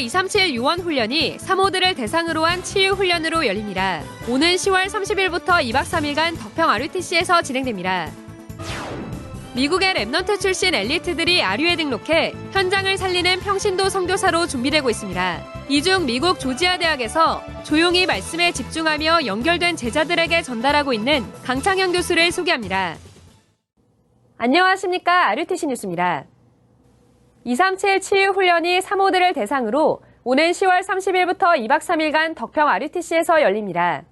제237 요원 훈련이 사모들을 대상으로 한 치유 훈련으로 열립니다. 오는 10월 30일부터 2박 3일간 덕평 RUTC에서 진행됩니다. 미국의 랩넌트 출신 엘리트들이 아류에 등록해 현장을 살리는 평신도 선교사로 준비되고 있습니다. 이 중 미국 조지아 대학에서 조용히 말씀에 집중하며 연결된 제자들에게 전달하고 있는 강창현 교수를 소개합니다. 안녕하십니까. RUTC 뉴스입니다. 237 치유 훈련이 사모들을 대상으로 오는 10월 30일부터 2박 3일간 덕평 RUTC에서 열립니다.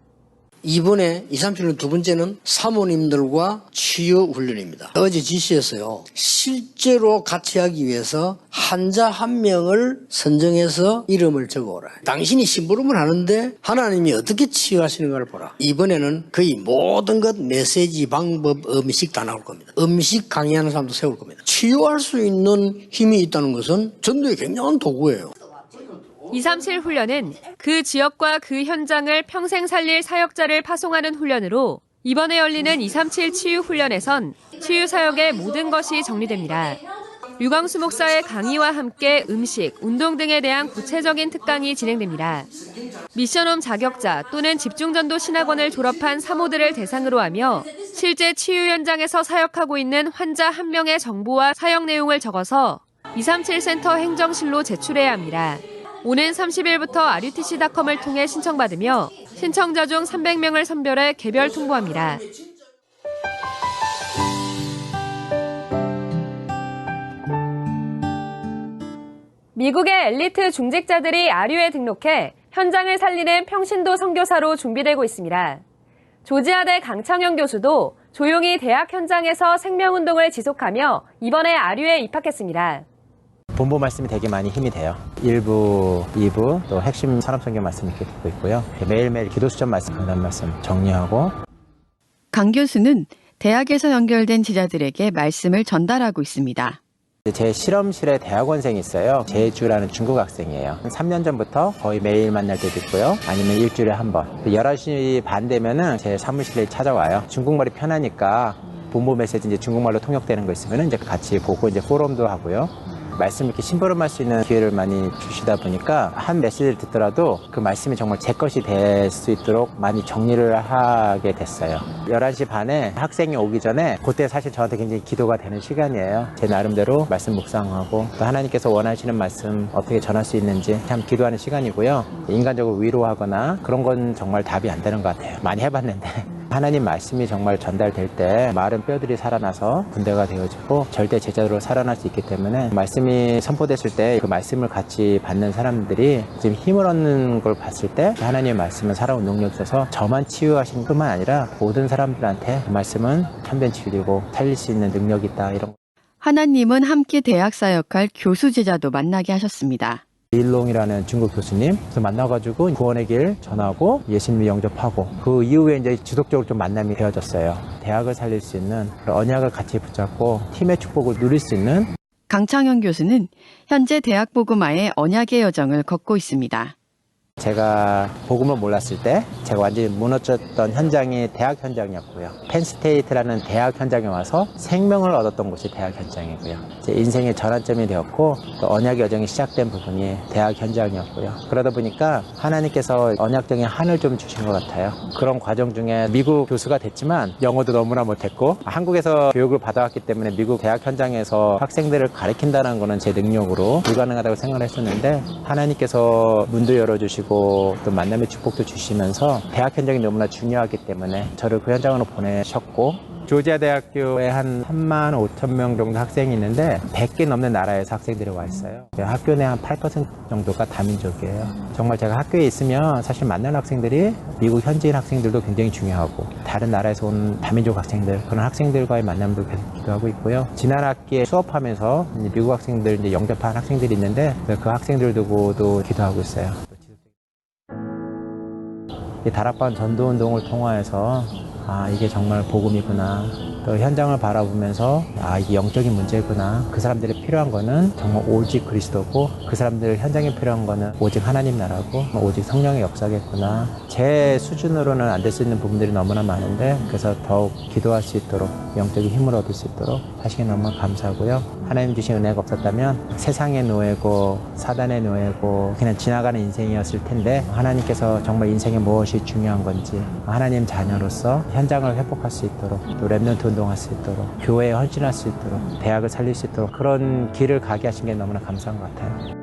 이번에 237은 두 번째는 사모님들과 치유 훈련입니다. 어제 지시했어요. 실제로 같이 하기 위해서 환자 한 명을 선정해서 이름을 적어오라. 당신이 심부름을 하는데 하나님이 어떻게 치유하시는가를 보라. 이번에는 거의 모든 것 메시지, 방법, 음식 다 나올 겁니다. 음식 강의하는 사람도 세울 겁니다. 치유할 수 있는 힘이 있다는 것은 전도의 굉장한 도구예요. 237 훈련은 그 지역과 그 현장을 평생 살릴 사역자를 파송하는 훈련으로 이번에 열리는 237 치유 훈련에선 치유 사역의 모든 것이 정리됩니다. 류광수 목사의 강의와 함께 음식, 운동 등에 대한 구체적인 특강이 진행됩니다. 미션홈 자격자 또는 집중전도 신학원을 졸업한 사모들을 대상으로 하며 실제 치유 현장에서 사역하고 있는 환자 한 명의 정보와 사역 내용을 적어서 237 센터 행정실로 제출해야 합니다. 오는 30일부터 RUTC.com을 통해 신청받으며 신청자 중 300명을 선별해 개별 통보합니다. 미국의 엘리트 중직자들이 아류에 등록해 현장을 살리는 평신도 선교사로 준비되고 있습니다. 조지아대 강창현 교수도 조용히 대학 현장에서 생명운동을 지속하며 이번에 아류에 입학했습니다. 본부 말씀이 되게 많이 힘이 돼요. 1부, 2부, 또 핵심 산업성경 말씀 이렇게 듣고 있고요. 매일매일 기도 수전 말씀, 강단 말씀 정리하고. 강 교수는 대학에서 연결된 제자들에게 말씀을 전달하고 있습니다. 제 실험실에 대학원생이 있어요. 제주라는 중국 학생이에요. 3년 전부터 거의 매일 만날 때도 있고요. 아니면 일주일에 한 번. 11시 반 되면은 제 사무실에 찾아와요. 중국말이 편하니까 본부 메시지 이제 중국말로 통역되는 거 있으면 이제 같이 보고 이제 포럼도 하고요. 말씀 이렇게 심부름할 수 있는 기회를 많이 주시다 보니까 한 메시지를 듣더라도 그 말씀이 정말 제 것이 될 수 있도록 많이 정리를 하게 됐어요. 11시 반에 학생이 오기 전에 그때 사실 저한테 굉장히 기도가 되는 시간이에요. 제 나름대로 말씀 묵상하고 또 하나님께서 원하시는 말씀 어떻게 전할 수 있는지 참 기도하는 시간이고요. 인간적으로 위로하거나 그런 건 정말 답이 안 되는 것 같아요. 많이 해봤는데. 하나님 말씀이 정말 전달될 때 마른 뼈들이 살아나서 군대가 되어지고 절대 제자로 살아날 수 있기 때문에 말씀이 선포됐을 때 그 말씀을 같이 받는 사람들이 지금 힘을 얻는 걸 봤을 때 하나님의 말씀은 살아온 능력이 있어서 저만 치유하시는 뿐만 아니라 모든 사람들한테 그 말씀은 참된 치유이고 살릴 수 있는 능력이 있다. 이런. 하나님은 함께 대학 사역할 교수 제자도 만나게 하셨습니다. 일롱이라는 중국 교수님 그래서 만나가지고 구원의 길 전하고 예수님을 영접하고 그 이후에 이제 지속적으로 좀 만남이 되어졌어요. 대학을 살릴 수 있는 언약을 같이 붙잡고 팀의 축복을 누릴 수 있는. 강창현 교수는 현재 대학 복음화의 언약의 여정을 걷고 있습니다. 제가 복음을 몰랐을 때 제가 완전히 무너졌던 현장이 대학 현장이었고요. 펜스테이트라는 대학 현장에 와서 생명을 얻었던 곳이 대학 현장이고요. 제 인생의 전환점이 되었고 또 언약의 여정이 시작된 부분이 대학 현장이었고요. 그러다 보니까 하나님께서 언약적인 한을 좀 주신 것 같아요. 그런 과정 중에 미국 교수가 됐지만 영어도 너무나 못했고 한국에서 교육을 받아왔기 때문에 미국 대학 현장에서 학생들을 가르친다는 거는 제 능력으로 불가능하다고 생각을 했었는데 하나님께서 문도 열어주시고 또 만남의 축복도 주시면서 대학 현장이 너무나 중요하기 때문에 저를 그 현장으로 보내셨고 조지아 대학교에 한 3만 5천 명 정도 학생이 있는데 100개 넘는 나라에서 학생들이 와 있어요. 학교 내 한 8% 정도가 다민족이에요. 정말 제가 학교에 있으면 사실 만나는 학생들이 미국 현지인 학생들도 굉장히 중요하고 다른 나라에서 온 다민족 학생들 그런 학생들과의 만남도 계속 기도하고 있고요. 지난 학기에 수업하면서 미국 학생들 이제 영접한 학생들이 있는데 그 학생들 두고도 기도하고 있어요. 이 다락방 전도운동을 통하여서 이게 정말 복음이구나. 또 현장을 바라보면서 이게 영적인 문제구나. 그 사람들이 필요한 거는 정말 오직 그리스도고 그 사람들 현장에 필요한 거는 오직 하나님 나라고 오직 성령의 역사겠구나. 제 수준으로는 안 될 수 있는 부분들이 너무나 많은데 그래서 더욱 기도할 수 있도록 영적인 힘을 얻을 수 있도록 하시기 너무 감사하고요. 하나님 주신 은혜가 없었다면 세상의 노예고 사단의 노예고 그냥 지나가는 인생이었을 텐데 하나님께서 정말 인생에 무엇이 중요한 건지 하나님 자녀로서 현장을 회복할 수 있도록 또 랩넌트 운동할 수 있도록 교회에 헌신할 수 있도록 대학을 살릴 수 있도록 그런 길을 가게 하신 게 너무나 감사한 것 같아요.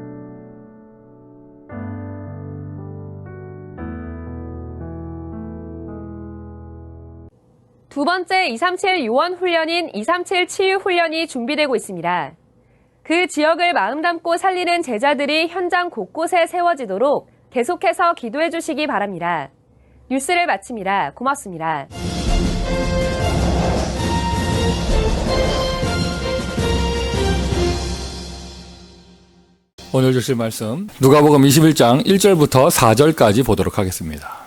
두 번째 237 요원 훈련인 237 치유 훈련이 준비되고 있습니다. 그 지역을 마음 담고 살리는 제자들이 현장 곳곳에 세워지도록 계속해서 기도해 주시기 바랍니다. 뉴스를 마칩니다. 고맙습니다. 오늘 주실 말씀 누가복음 21장 1절부터 4절까지 보도록 하겠습니다.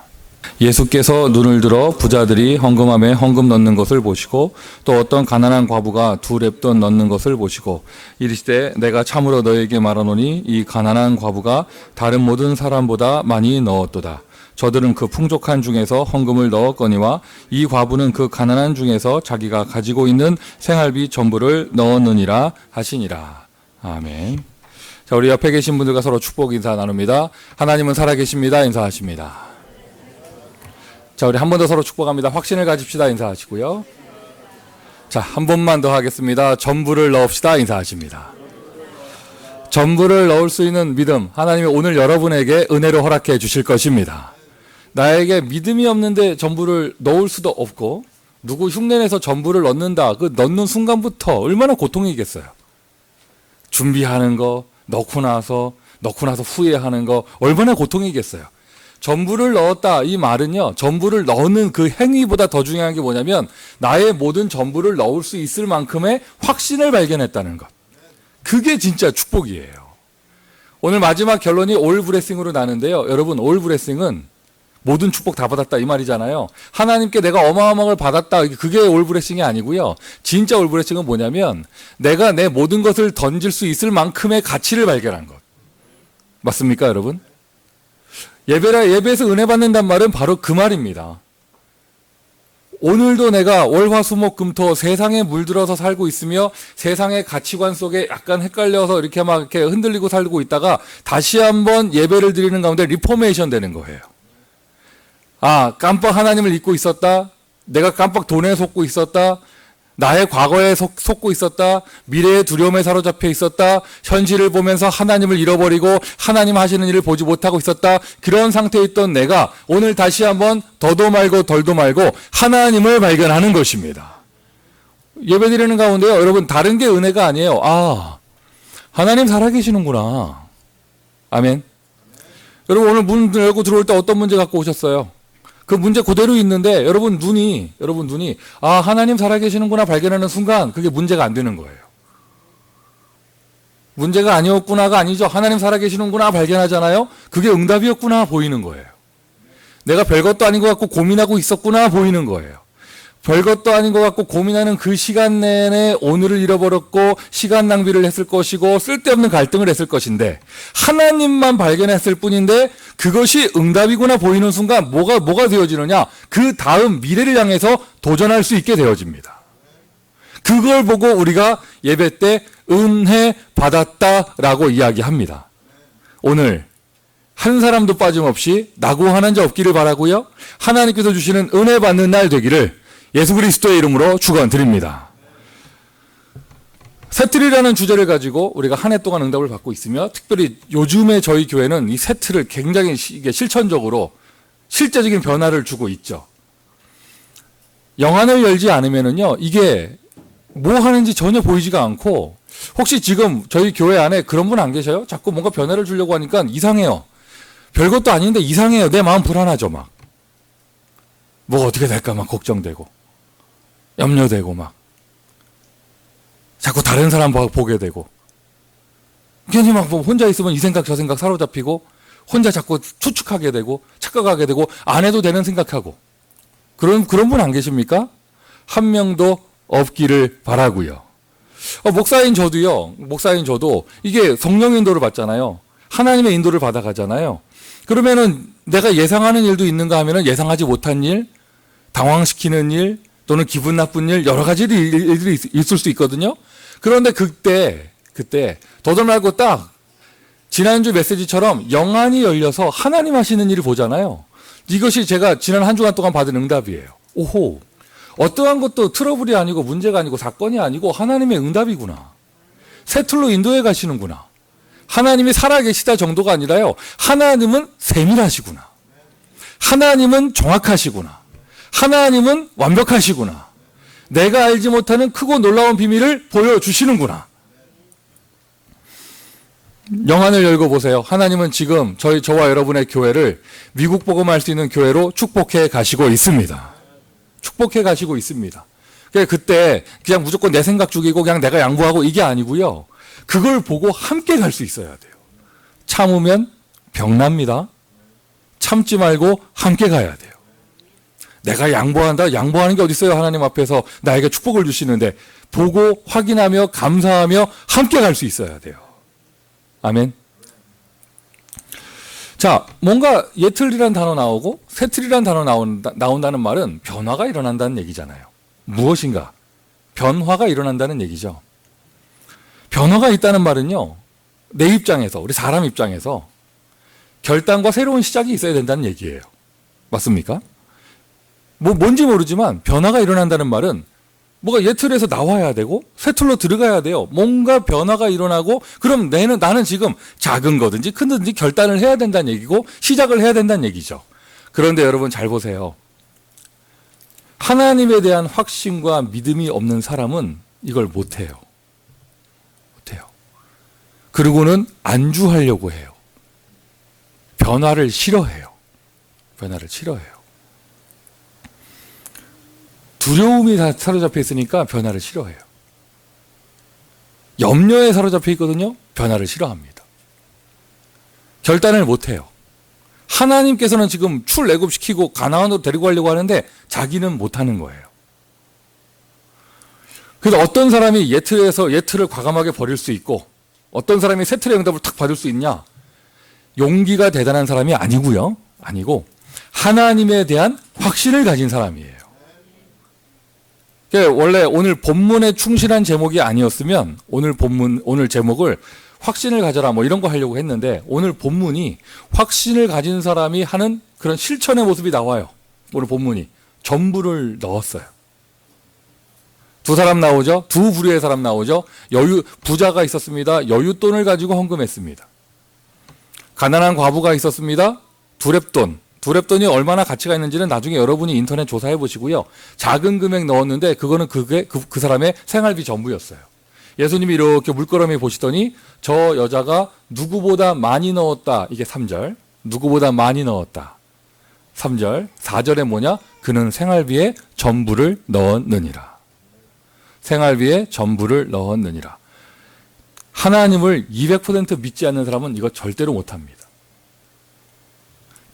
예수께서 눈을 들어 부자들이 헌금함에 헌금 넣는 것을 보시고 또 어떤 가난한 과부가 2렙돈 넣는 것을 보시고 이르시되 내가 참으로 너에게 말하노니 이 가난한 과부가 다른 모든 사람보다 많이 넣었도다. 저들은 그 풍족한 중에서 헌금을 넣었거니와 이 과부는 그 가난한 중에서 자기가 가지고 있는 생활비 전부를 넣었느니라 하시니라. 아멘. 자, 우리 옆에 계신 분들과 서로 축복 인사 나눕니다. 하나님은 살아계십니다. 인사하십니다. 자, 우리 한 번 더 서로 축복합니다. 확신을 가집시다. 인사하시고요. 자, 한 번만 더 하겠습니다. 전부를 넣읍시다. 인사하십니다. 전부를 넣을 수 있는 믿음, 하나님이 오늘 여러분에게 은혜로 허락해 주실 것입니다. 나에게 믿음이 없는데 전부를 넣을 수도 없고 누구 흉내내서 전부를 넣는다. 그 넣는 순간부터 얼마나 고통이겠어요. 준비하는 거, 넣고 나서 후회하는 거 얼마나 고통이겠어요. 전부를 넣었다 이 말은요, 전부를 넣는 그 행위보다 더 중요한 게 뭐냐면 나의 모든 전부를 넣을 수 있을 만큼의 확신을 발견했다는 것. 그게 진짜 축복이에요. 오늘 마지막 결론이 올 브레싱으로 나는데요. 여러분, 올 브레싱은 모든 축복 다 받았다 이 말이잖아요. 하나님께 내가 어마어마한 걸 받았다, 그게 올 브레싱이 아니고요. 진짜 올 브레싱은 뭐냐면 내가 내 모든 것을 던질 수 있을 만큼의 가치를 발견한 것. 맞습니까, 여러분? 예배에서 은혜 받는단 말은 바로 그 말입니다. 오늘도 내가 월화수목금토 세상에 물들어서 살고 있으며 세상의 가치관 속에 약간 헷갈려서 이렇게 막 이렇게 흔들리고 살고 있다가 다시 한번 예배를 드리는 가운데 리포메이션 되는 거예요. 깜빡 하나님을 잊고 있었다. 내가 깜빡 돈에 속고 있었다. 나의 과거에 속고 있었다. 미래의 두려움에 사로잡혀 있었다. 현실을 보면서 하나님을 잃어버리고 하나님 하시는 일을 보지 못하고 있었다. 그런 상태에 있던 내가 오늘 다시 한번 더도 말고 덜도 말고 하나님을 발견하는 것입니다. 예배드리는 가운데요, 여러분, 다른 게 은혜가 아니에요. 하나님 살아계시는구나. 아멘. 여러분, 오늘 문 열고 들어올 때 어떤 문제 갖고 오셨어요? 그 문제 그대로 있는데 여러분 눈이 하나님 살아계시는구나 발견하는 순간 그게 문제가 안 되는 거예요. 문제가 아니었구나가 아니죠. 하나님 살아계시는구나 발견하잖아요. 그게 응답이었구나 보이는 거예요. 내가 별것도 아닌 것 같고 고민하고 있었구나 보이는 거예요. 별것도 아닌 것 같고 고민하는 그 시간 내내 오늘을 잃어버렸고 시간 낭비를 했을 것이고 쓸데없는 갈등을 했을 것인데 하나님만 발견했을 뿐인데 그것이 응답이구나 보이는 순간 뭐가 되어지느냐? 그 다음 미래를 향해서 도전할 수 있게 되어집니다. 그걸 보고 우리가 예배 때 은혜 받았다라고 이야기합니다. 오늘 한 사람도 빠짐없이 낙오하는 자 없기를 바라고요. 하나님께서 주시는 은혜 받는 날 되기를 예수 그리스도의 이름으로 축원드립니다. 세틀이라는 주제를 가지고 우리가 한 해 동안 응답을 받고 있으며 특별히 요즘에 저희 교회는 이 세틀을 굉장히 이게 실천적으로 실제적인 변화를 주고 있죠. 영안을 열지 않으면은요, 이게 뭐 하는지 전혀 보이지가 않고, 혹시 지금 저희 교회 안에 그런 분 안 계셔요? 자꾸 뭔가 변화를 주려고 하니까 이상해요. 별것도 아닌데 이상해요. 내 마음 불안하죠, 막. 뭐가 어떻게 될까 막 걱정되고 염려되고 막 자꾸 다른 사람 보게 되고 괜히 막 혼자 있으면 이 생각 저 생각 사로잡히고 혼자 자꾸 추측하게 되고 착각하게 되고 안 해도 되는 생각하고 그런 분 안 계십니까? 한 명도 없기를 바라고요. 목사인 저도 이게 성령 인도를 받잖아요. 하나님의 인도를 받아가잖아요. 그러면은 내가 예상하는 일도 있는가 하면은 예상하지 못한 일, 당황시키는 일, 또는 기분 나쁜 일, 여러 가지 일들이 있을 수 있거든요. 그런데 그때 더도 말고 딱 지난주 메시지처럼 영안이 열려서 하나님 하시는 일을 보잖아요. 이것이 제가 지난 한 주간 동안 받은 응답이에요. 오호, 어떠한 것도 트러블이 아니고 문제가 아니고 사건이 아니고 하나님의 응답이구나. 새 틀로 인도해 가시는구나. 하나님이 살아계시다 정도가 아니라요. 하나님은 세밀하시구나. 하나님은 정확하시구나. 하나님은 완벽하시구나. 내가 알지 못하는 크고 놀라운 비밀을 보여주시는구나. 영안을 열고 보세요. 하나님은 지금 저와 여러분의 교회를 미국 복음할 수 있는 교회로 축복해 가시고 있습니다. 축복해 가시고 있습니다. 그때 그냥 무조건 내 생각 죽이고 그냥 내가 양보하고 이게 아니고요. 그걸 보고 함께 갈 수 있어야 돼요. 참으면 병납니다. 참지 말고 함께 가야 돼요. 내가 양보한다? 양보하는 게 어디 있어요? 하나님 앞에서 나에게 축복을 주시는데 보고 확인하며 감사하며 함께 갈 수 있어야 돼요. 아멘. 자, 뭔가 예틀이라는 단어 나오고 새틀이라는 단어 나온다는 말은 변화가 일어난다는 얘기잖아요. 무엇인가? 변화가 일어난다는 얘기죠. 변화가 있다는 말은요, 내 입장에서, 우리 사람 입장에서 결단과 새로운 시작이 있어야 된다는 얘기예요. 맞습니까? 뭔지 모르지만 변화가 일어난다는 말은 뭐가 예틀에서 나와야 되고 새 틀로 들어가야 돼요. 뭔가 변화가 일어나고 그럼 나는 지금 작은 거든지 큰 거든지 결단을 해야 된다는 얘기고 시작을 해야 된다는 얘기죠. 그런데 여러분 잘 보세요. 하나님에 대한 확신과 믿음이 없는 사람은 이걸 못해요. 못해요. 그리고는 안주하려고 해요. 변화를 싫어해요. 변화를 싫어해요. 두려움이 다 사로잡혀 있으니까 변화를 싫어해요. 염려에 사로잡혀 있거든요. 변화를 싫어합니다. 결단을 못해요. 하나님께서는 지금 출애굽시키고 가나안으로 데리고 가려고 하는데 자기는 못하는 거예요. 그래서 어떤 사람이 예틀을 과감하게 버릴 수 있고 어떤 사람이 새 틀의 응답을 탁 받을 수 있냐? 용기가 대단한 사람이 아니고요. 아니고 하나님에 대한 확신을 가진 사람이에요. 원래 오늘 본문에 충실한 제목이 아니었으면 오늘 제목을 확신을 가져라 뭐 이런 거 하려고 했는데 오늘 본문이 확신을 가진 사람이 하는 그런 실천의 모습이 나와요. 오늘 본문이 전부를 넣었어요. 두 사람 나오죠. 두 부류의 사람 나오죠. 부자가 있었습니다. 여윳돈을 가지고 헌금했습니다. 가난한 과부가 있었습니다. 두렙돈이 얼마나 가치가 있는지는 나중에 여러분이 인터넷 조사해 보시고요. 작은 금액 넣었는데 그게 그 사람의 생활비 전부였어요. 예수님이 이렇게 물끄러미 보시더니 저 여자가 누구보다 많이 넣었다. 이게 3절. 누구보다 많이 넣었다. 3절. 4절에 뭐냐? 그는 생활비에 전부를 넣었느니라. 생활비에 전부를 넣었느니라. 하나님을 200% 믿지 않는 사람은 이거 절대로 못합니다.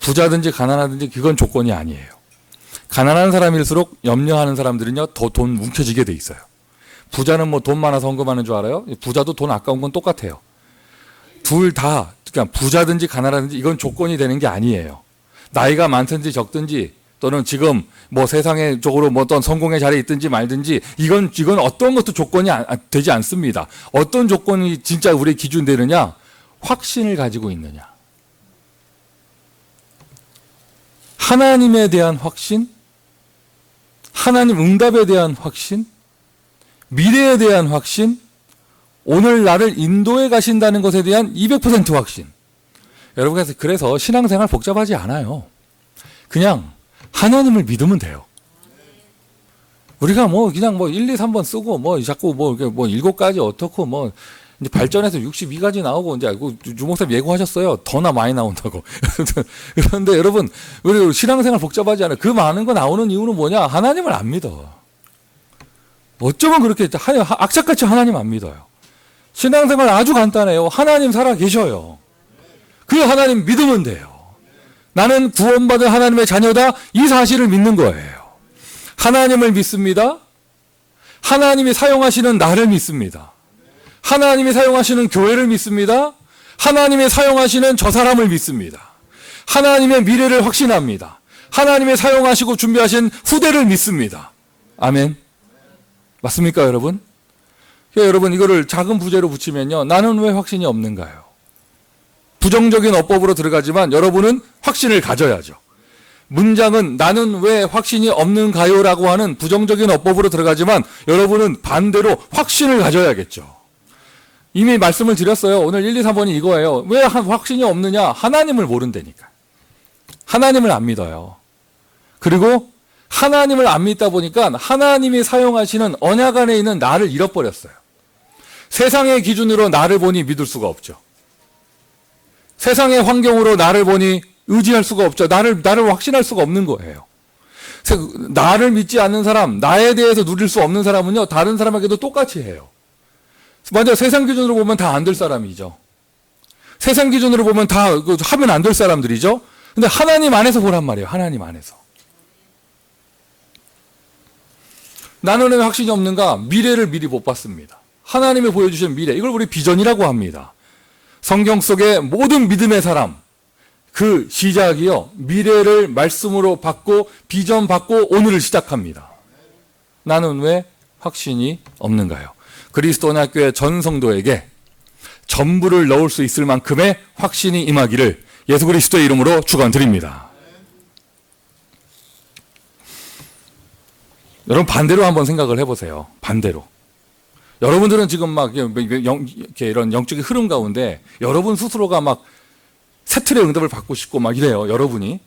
부자든지 가난하든지 그건 조건이 아니에요. 가난한 사람일수록 염려하는 사람들은요 더 돈 뭉쳐지게 돼 있어요. 부자는 뭐 돈 많아서 헌금하는 줄 알아요? 부자도 돈 아까운 건 똑같아요. 둘 다 그냥 부자든지 가난하든지 이건 조건이 되는 게 아니에요. 나이가 많든지 적든지 또는 지금 뭐 세상의 쪽으로 뭐 어떤 성공의 자리에 있든지 말든지 이건 어떤 것도 조건이 되지 않습니다. 어떤 조건이 진짜 우리의 기준 되느냐? 확신을 가지고 있느냐? 하나님에 대한 확신, 하나님 응답에 대한 확신, 미래에 대한 확신, 오늘 나를 인도해 가신다는 것에 대한 200% 확신. 여러분, 그래서 신앙생활 복잡하지 않아요. 그냥 하나님을 믿으면 돼요. 우리가 그냥 1, 2, 3번 쓰고 자꾸 7가지 어떻고 이제 발전해서 62가지 나오고 이제 주목사님 예고하셨어요. 더나 많이 나온다고. 그런데 여러분, 우리 신앙생활 복잡하지 않아요. 그 많은 거 나오는 이유는 뭐냐? 하나님을 안 믿어. 어쩌면 그렇게 악착같이 하나님 안 믿어요. 신앙생활 아주 간단해요. 하나님 살아 계셔요. 그 하나님 믿으면 돼요. 나는 구원받은 하나님의 자녀다. 이 사실을 믿는 거예요. 하나님을 믿습니다. 하나님이 사용하시는 나를 믿습니다. 하나님이 사용하시는 교회를 믿습니다. 하나님이 사용하시는 저 사람을 믿습니다. 하나님의 미래를 확신합니다. 하나님의 사용하시고 준비하신 후대를 믿습니다. 아멘. 맞습니까, 여러분? 그러니까 여러분, 이거를 작은 부제로 붙이면요. 나는 왜 확신이 없는가요? 부정적인 어법으로 들어가지만 여러분은 확신을 가져야죠. 문장은 나는 왜 확신이 없는가요? 라고 하는 부정적인 어법으로 들어가지만 여러분은 반대로 확신을 가져야겠죠. 이미 말씀을 드렸어요. 오늘 1, 2, 3번이 이거예요. 왜 확신이 없느냐? 하나님을 모른다니까. 하나님을 안 믿어요. 그리고 하나님을 안 믿다 보니까 하나님이 사용하시는 언약 안에 있는 나를 잃어버렸어요. 세상의 기준으로 나를 보니 믿을 수가 없죠. 세상의 환경으로 나를 보니 의지할 수가 없죠. 나를 확신할 수가 없는 거예요. 나를 믿지 않는 사람, 나에 대해서 누릴 수 없는 사람은요, 다른 사람에게도 똑같이 해요. 맞아요. 세상 기준으로 보면 다 안 될 사람이죠. 세상 기준으로 보면 다 하면 안 될 사람들이죠. 근데 하나님 안에서 보란 말이에요. 하나님 안에서. 나는 왜 확신이 없는가? 미래를 미리 못 봤습니다. 하나님이 보여주신 미래, 이걸 우리 비전이라고 합니다. 성경 속의 모든 믿음의 사람, 그 시작이요, 미래를 말씀으로 받고 비전 받고 오늘을 시작합니다. 나는 왜 확신이 없는가요? 그리스도인학교의 전 성도에게 전부를 넣을 수 있을 만큼의 확신이 임하기를 예수 그리스도의 이름으로 축원드립니다. 여러분, 반대로 한번 생각을 해보세요. 반대로. 여러분들은 지금 막 이렇게 이런 영적인 흐름 가운데 여러분 스스로가 막 새 틀의 응답을 받고 싶고 막 이래요. 여러분이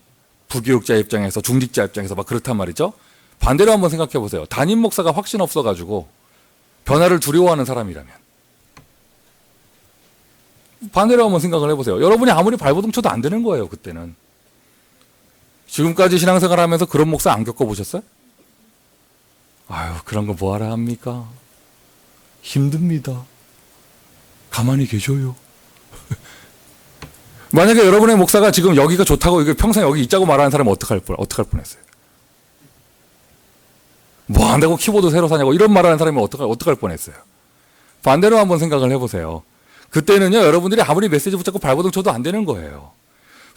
부교육자 입장에서, 중직자 입장에서 막 그렇단 말이죠. 반대로 한번 생각해 보세요. 담임 목사가 확신 없어가지고 변화를 두려워하는 사람이라면, 반대로 한번 생각을 해보세요. 여러분이 아무리 발버둥 쳐도 안 되는 거예요. 그때는. 지금까지 신앙생활 하면서 그런 목사 안 겪어보셨어요? 아유, 그런 거 뭐하라 합니까? 힘듭니다. 가만히 계셔요. 만약에 여러분의 목사가 지금 여기가 좋다고, 이게 평생 여기 있자고 말하는 사람은 어떡할 뻔했어요? 뭐 한다고 키보드 새로 사냐고 이런 말하는 사람이 어떡할 뻔했어요? 반대로 한번 생각을 해보세요. 그때는요, 여러분들이 아무리 메시지 붙잡고 발버둥 쳐도 안 되는 거예요.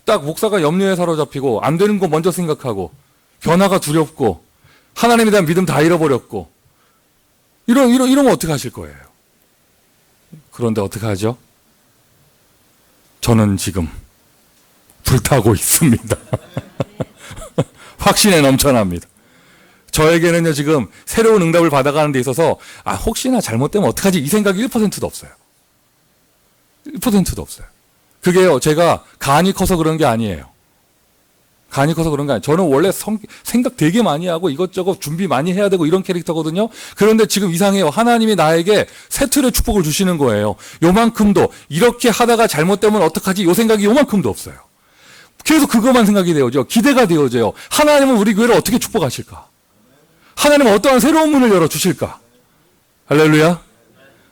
딱 목사가 염려에 사로잡히고 안 되는 거 먼저 생각하고 변화가 두렵고 하나님에 대한 믿음 다 잃어버렸고 이러면 어떻게 하실 거예요? 그런데 어떻게 하죠? 저는 지금 불타고 있습니다. 확신에 넘쳐납니다. 저에게는요, 지금 새로운 응답을 받아가는 데 있어서 혹시나 잘못되면 어떡하지? 이 생각이 1%도 없어요. 1%도 없어요. 그게요, 제가 간이 커서 그런 게 아니에요. 간이 커서 그런 게 아니에요. 저는 원래 생각 되게 많이 하고 이것저것 준비 많이 해야 되고 이런 캐릭터거든요. 그런데 지금 이상해요. 하나님이 나에게 새 틀의 축복을 주시는 거예요. 요만큼도, 이렇게 하다가 잘못되면 어떡하지? 요 생각이 요만큼도 없어요. 계속 그것만 생각이 되어져. 기대가 되어져요. 하나님은 우리 교회를 어떻게 축복하실까? 하나님은 어떠한 새로운 문을 열어주실까? 할렐루야.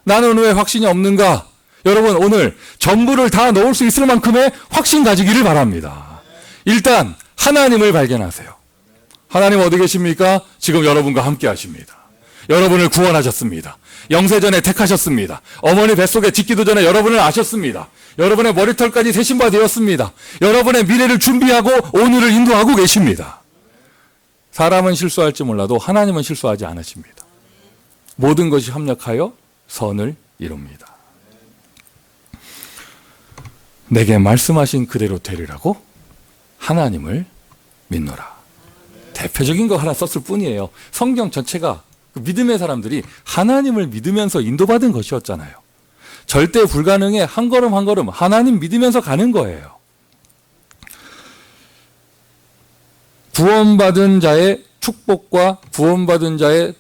나는 왜 확신이 없는가? 여러분, 오늘 전부를 다 넣을 수 있을 만큼의 확신 가지기를 바랍니다. 일단 하나님을 발견하세요. 하나님 어디 계십니까? 지금 여러분과 함께 하십니다. 여러분을 구원하셨습니다. 영세전에 택하셨습니다. 어머니 뱃속에 짓기도 전에 여러분을 아셨습니다. 여러분의 머리털까지 세신 바 되었습니다. 여러분의 미래를 준비하고 오늘을 인도하고 계십니다. 사람은 실수할지 몰라도 하나님은 실수하지 않으십니다. 모든 것이 합력하여 선을 이룹니다. 내게 말씀하신 그대로 되리라고 하나님을 믿노라. 대표적인 거 하나 썼을 뿐이에요. 성경 전체가 믿음의 사람들이 하나님을 믿으면서 인도받은 것이었잖아요. 절대 불가능해. 한 걸음 한 걸음 하나님 믿으면서 가는 거예요. 구원받은 자의 축복과 구원받은 자의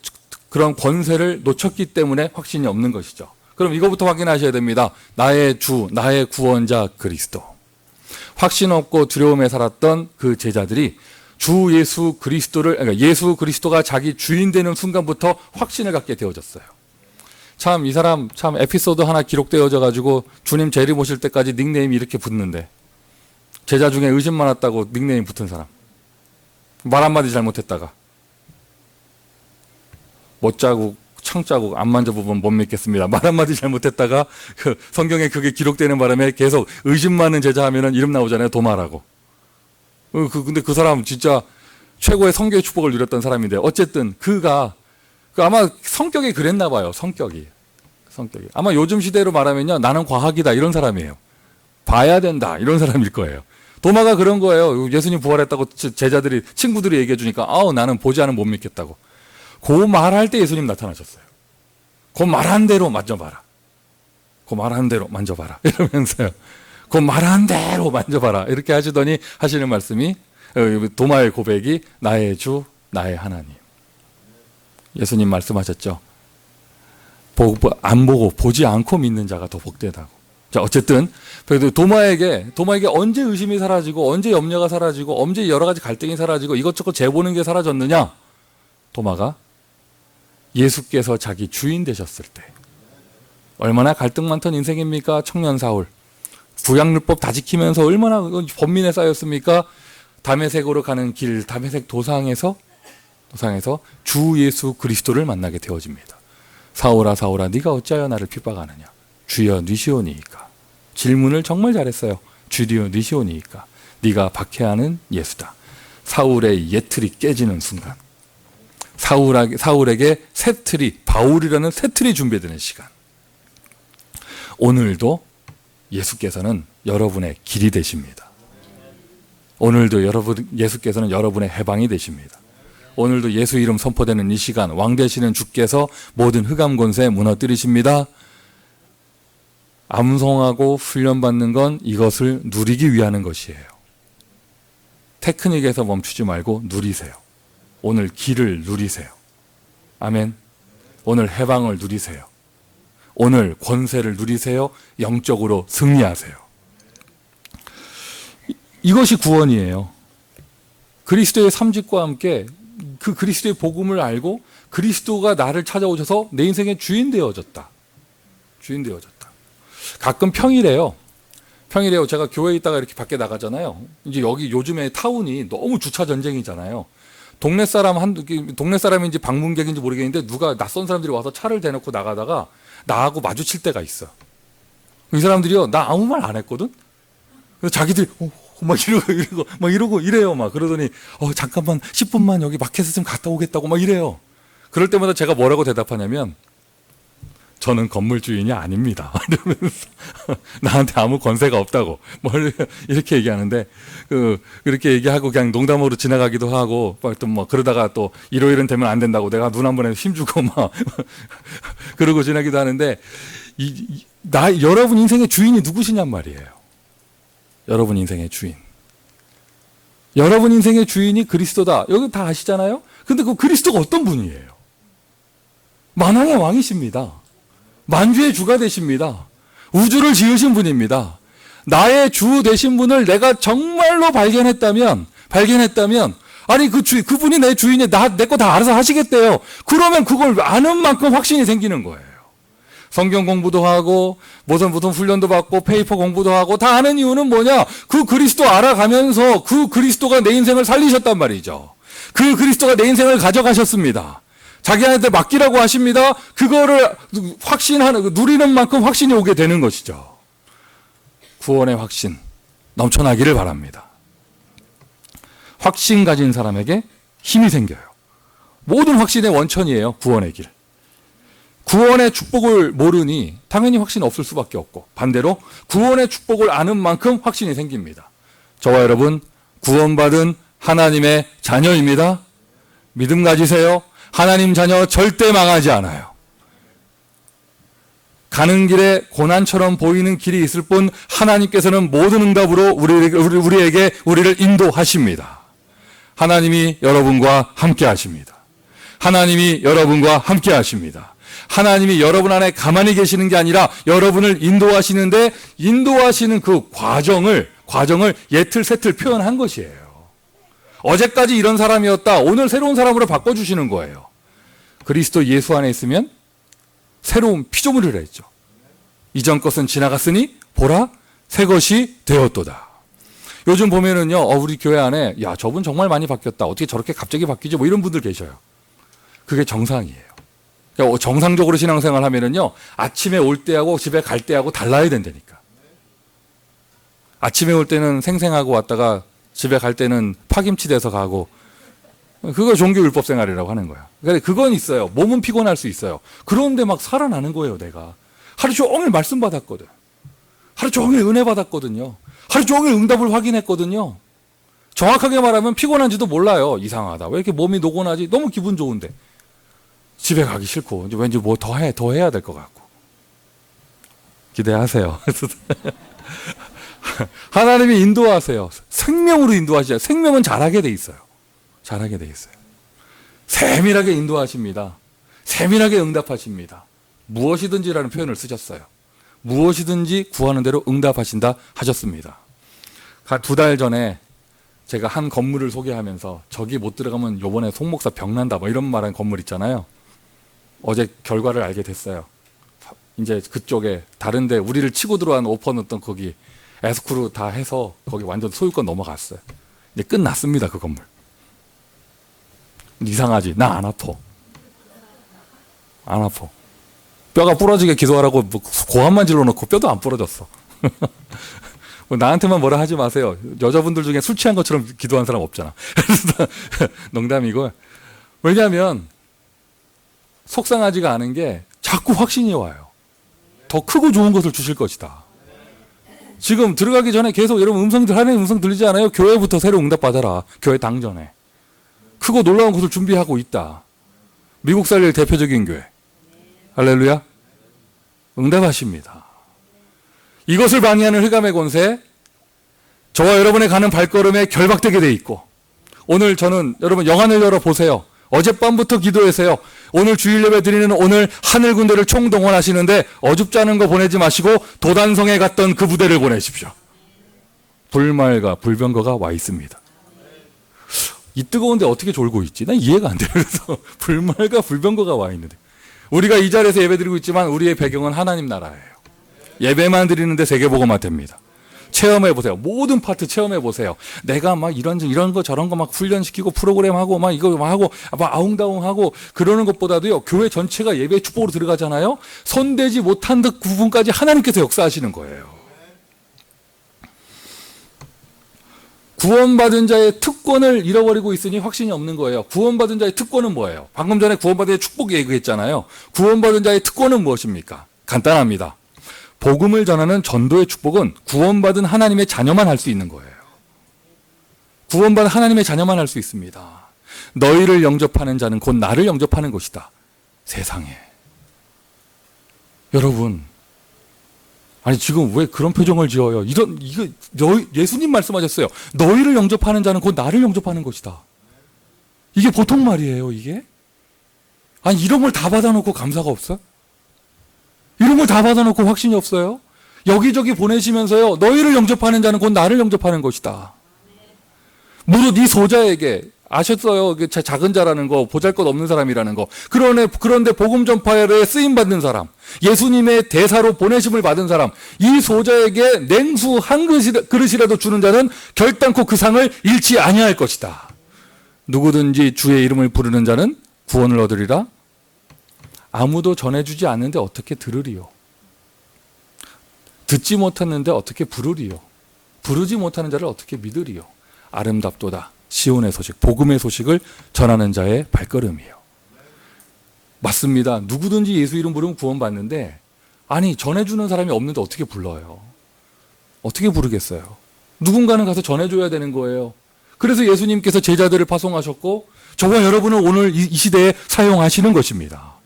그런 권세를 놓쳤기 때문에 확신이 없는 것이죠. 그럼 이거부터 확인하셔야 됩니다. 나의 주, 나의 구원자 그리스도. 확신 없고 두려움에 살았던 그 제자들이 주 예수 그리스도를, 그러니까 예수 그리스도가 자기 주인 되는 순간부터 확신을 갖게 되어졌어요. 참, 이 사람 참 에피소드 하나 기록되어져 가지고 주님 재림 오실 때까지 닉네임이 이렇게 붙는데, 제자 중에 의심 많았다고 닉네임 붙은 사람, 말 한마디 잘못했다가 못자국 창자국 안 만져보면 못 믿겠습니다. 말 한마디 잘못했다가 그 성경에 그게 기록되는 바람에 계속 의심 많은 제자 하면은 이름 나오잖아요. 도마라고. 근데 그 사람 진짜 최고의 성교의 축복을 누렸던 사람인데 어쨌든 그가 아마 성격이 그랬나 봐요. 성격이. 아마 요즘 시대로 말하면요. 나는 과학이다 이런 사람이에요. 봐야 된다 이런 사람일 거예요. 도마가 그런 거예요. 예수님 부활했다고 제자들이 친구들이 얘기해 주니까 나는 보지 않으면 못 믿겠다고. 그 말할 때 예수님 나타나셨어요. 그 말한 대로 만져봐라. 그 말한 대로 만져봐라. 이러면서요. 그 말한 대로 만져봐라. 이렇게 하시더니 하시는 말씀이 도마의 고백이 나의 주, 나의 하나님. 예수님 말씀하셨죠. 안 보고 보지 않고 믿는 자가 더 복되다고. 자, 어쨌든 그래도 도마에게 언제 의심이 사라지고 언제 염려가 사라지고 언제 여러 가지 갈등이 사라지고 이것저것 재보는 게 사라졌느냐? 도마가 예수께서 자기 주인 되셨을 때. 얼마나 갈등 많던 인생입니까? 청년 사울. 구약율법 다 지키면서 얼마나 번민에 쌓였습니까? 다메섹으로 가는 길, 다메섹 도상에서 주 예수 그리스도를 만나게 되어집니다. 사울아 사울아 네가 어찌하여 나를 핍박하느냐. 주여 니시오니이까. 질문을 정말 잘했어요. 주여 니시오니이까. 네가 박해하는 예수다. 사울의 옛틀이 깨지는 순간 사울에게 새 틀이, 바울이라는 새 틀이 준비되는 시간. 오늘도 예수께서는 여러분의 길이 되십니다. 오늘도 예수께서는 여러분의 해방이 되십니다. 오늘도 예수 이름 선포되는 이 시간 왕 되시는 주께서 모든 흑암 권세 무너뜨리십니다. 암송하고 훈련받는 건 이것을 누리기 위하는 것이에요. 테크닉에서 멈추지 말고 누리세요. 오늘 길을 누리세요. 아멘. 오늘 해방을 누리세요. 오늘 권세를 누리세요. 영적으로 승리하세요. 이것이 구원이에요. 그리스도의 삼직과 함께 그 그리스도의 복음을 알고 그리스도가 나를 찾아오셔서 내 인생의 주인 되어졌다. 주인 되어졌다. 가끔 평일에요. 제가 교회에 있다가 이렇게 밖에 나가잖아요. 이제 여기 요즘에 타운이 너무 주차 전쟁이잖아요. 동네 사람인지 방문객인지 모르겠는데 누가 낯선 사람들이 와서 차를 대놓고 나가다가 나하고 마주칠 때가 있어. 이 사람들이요, 나 아무 말 안 했거든? 그래서 자기들이, 막 이러고 이래요. 막 그러더니, 잠깐만, 10분만 여기 마켓에 좀 갔다 오겠다고 막 이래요. 그럴 때마다 제가 뭐라고 대답하냐면, 저는 건물 주인이 아닙니다. 이러면서 나한테 아무 권세가 없다고 이렇게 얘기하는데 그렇게 얘기하고 그냥 농담으로 지나가기도 하고 또 뭐 그러다가 또 일요일은 되면 안 된다고 내가 눈 한 번에 힘주고 막 그러고 지나기도 하는데 여러분 인생의 주인이 누구시냔 말이에요. 여러분 인생의 주인. 여러분 인생의 주인이 그리스도다. 여기 다 아시잖아요. 근데 그 그리스도가 어떤 분이에요? 만왕의 왕이십니다. 만주의 주가 되십니다. 우주를 지으신 분입니다. 나의 주 되신 분을 내가 정말로 발견했다면 아니 그분이 내 주인이 내 거 다 알아서 하시겠대요. 그러면 그걸 아는 만큼 확신이 생기는 거예요. 성경 공부도 하고 무슨 훈련도 받고 페이퍼 공부도 하고 다 아는 이유는 뭐냐? 그 그리스도 알아가면서 그 그리스도가 내 인생을 살리셨단 말이죠. 그 그리스도가 내 인생을 가져가셨습니다. 자기한테 맡기라고 하십니다. 그거를 누리는 만큼 확신이 오게 되는 것이죠. 구원의 확신 넘쳐나기를 바랍니다. 확신 가진 사람에게 힘이 생겨요. 모든 확신의 원천이에요. 구원의 길. 구원의 축복을 모르니 당연히 확신 없을 수밖에 없고 반대로 구원의 축복을 아는 만큼 확신이 생깁니다. 저와 여러분 구원받은 하나님의 자녀입니다. 믿음 가지세요. 하나님 자녀 절대 망하지 않아요. 가는 길에 고난처럼 보이는 길이 있을 뿐 하나님께서는 모든 응답으로 우리를 인도하십니다. 하나님이 여러분과 함께 하십니다. 하나님이 여러분과 함께 하십니다. 하나님이 여러분 안에 가만히 계시는 게 아니라 여러분을 인도하시는데 인도하시는 그 과정을 예틀 세틀 표현한 것이에요. 어제까지 이런 사람이었다. 오늘 새로운 사람으로 바꿔주시는 거예요. 그리스도 예수 안에 있으면 새로운 피조물이라 했죠. 이전 것은 지나갔으니 보라 새 것이 되었도다. 요즘 보면은요, 우리 교회 안에 야 저분 정말 많이 바뀌었다. 어떻게 저렇게 갑자기 바뀌죠? 뭐 이런 분들 계셔요. 그게 정상이에요. 그러니까 정상적으로 신앙생활 하면은요, 아침에 올 때하고 집에 갈 때하고 달라야 된다니까. 아침에 올 때는 생생하고 왔다가 집에 갈 때는 파김치 돼서 가고, 그거 종교 율법 생활이라고 하는 거야. 그러니까 그건 있어요. 몸은 피곤할 수 있어요. 그런데 막 살아나는 거예요, 내가. 하루 종일 말씀 받았거든. 하루 종일 은혜 받았거든요. 하루 종일 응답을 확인했거든요. 정확하게 말하면 피곤한지도 몰라요. 이상하다. 왜 이렇게 몸이 노곤하지? 너무 기분 좋은데. 집에 가기 싫고, 이제 왠지 뭐 더 해야 될 것 같고. 기대하세요. 하나님이 인도하세요. 생명으로 인도하시죠. 생명은 잘하게 돼 있어요. 잘하게 돼 있어요. 세밀하게 인도하십니다. 세밀하게 응답하십니다. 무엇이든지라는 표현을 쓰셨어요. 무엇이든지 구하는 대로 응답하신다 하셨습니다. 2달 전에 제가 한 건물을 소개하면서 저기 못 들어가면 요번에 송 목사 병난다 뭐 이런 말한 건물 있잖아요. 어제 결과를 알게 됐어요. 이제 그쪽에 다른데 우리를 치고 들어간 오퍼였던 거기 에스쿠르 다 해서 거기 완전 소유권 넘어갔어요. 이제 끝났습니다. 그 건물. 이상하지? 나 안 아파. 안 아파. 뼈가 부러지게 기도하라고 고함만 질러놓고 뼈도 안 부러졌어. 나한테만 뭐라 하지 마세요. 여자분들 중에 술 취한 것처럼 기도한 사람 없잖아. 농담이고. 왜냐하면 속상하지가 않은 게 자꾸 확신이 와요. 더 크고 좋은 것을 주실 것이다. 지금 들어가기 전에 계속 여러분 하나님 음성 들리지 않아요? 교회부터 새로 응답받아라. 교회 당전에. 크고 놀라운 것을 준비하고 있다. 미국 살릴 대표적인 교회. 할렐루야. 응답하십니다. 이것을 방해하는 흑암의 권세, 저와 여러분의 가는 발걸음에 결박되게 돼 있고, 오늘 저는 여러분 영안을 열어 보세요. 어젯밤부터 기도하세요. 오늘 주일 예배 드리는 오늘 하늘 군대를 총동원하시는데 어줍지 않은 거 보내지 마시고 도단성에 갔던 그 부대를 보내십시오. 불말과 불병거가 와 있습니다. 이 뜨거운데 어떻게 졸고 있지? 난 이해가 안 돼요. 그래서 불말과 불병거가 와 있는데, 우리가 이 자리에서 예배 드리고 있지만 우리의 배경은 하나님 나라예요. 예배만 드리는데 세계복음화 됩니다. 체험해 보세요. 모든 파트 체험해 보세요. 내가 막 이런 거 저런 거 막 훈련시키고 프로그램 하고 막 이거 하고 막 아웅다웅 하고 그러는 것보다도요, 교회 전체가 예배 축복으로 들어가잖아요. 손대지 못한 부분까지 하나님께서 역사하시는 거예요. 구원받은 자의 특권을 잃어버리고 있으니 확신이 없는 거예요. 구원받은 자의 특권은 뭐예요? 방금 전에 구원받은 자의 축복 얘기했잖아요. 구원받은 자의 특권은 무엇입니까? 간단합니다. 복음을 전하는 전도의 축복은 구원받은 하나님의 자녀만 할 수 있는 거예요. 구원받은 하나님의 자녀만 할 수 있습니다. 너희를 영접하는 자는 곧 나를 영접하는 것이다. 세상에. 여러분, 아니 지금 왜 그런 표정을 지어요? 예수님 말씀하셨어요. 너희를 영접하는 자는 곧 나를 영접하는 것이다. 이게 보통 말이에요, 이게? 아니 이런 걸 다 받아놓고 감사가 없어? 이런 걸 다 받아놓고 확신이 없어요? 여기저기 보내시면서요, 너희를 영접하는 자는 곧 나를 영접하는 것이다. 무릇 이 소자에게, 아셨어요? 작은 자라는 거, 보잘것없는 사람이라는 거. 그런데 복음 전파에 쓰임받는 사람, 예수님의 대사로 보내심을 받은 사람, 이 소자에게 냉수 한 그릇이라도 주는 자는 결단코 그 상을 잃지 아니할 것이다. 누구든지 주의 이름을 부르는 자는 구원을 얻으리라. 아무도 전해주지 않는데 어떻게 들으리요? 듣지 못했는데 어떻게 부르리요? 부르지 못하는 자를 어떻게 믿으리요? 아름답도다. 시온의 소식, 복음의 소식을 전하는 자의 발걸음이에요. 맞습니다. 누구든지 예수 이름 부르면 구원받는데, 아니 전해주는 사람이 없는데 어떻게 불러요? 어떻게 부르겠어요? 누군가는 가서 전해줘야 되는 거예요. 그래서 예수님께서 제자들을 파송하셨고 저와 여러분을 오늘 이 시대에 사용하시는 것입니다.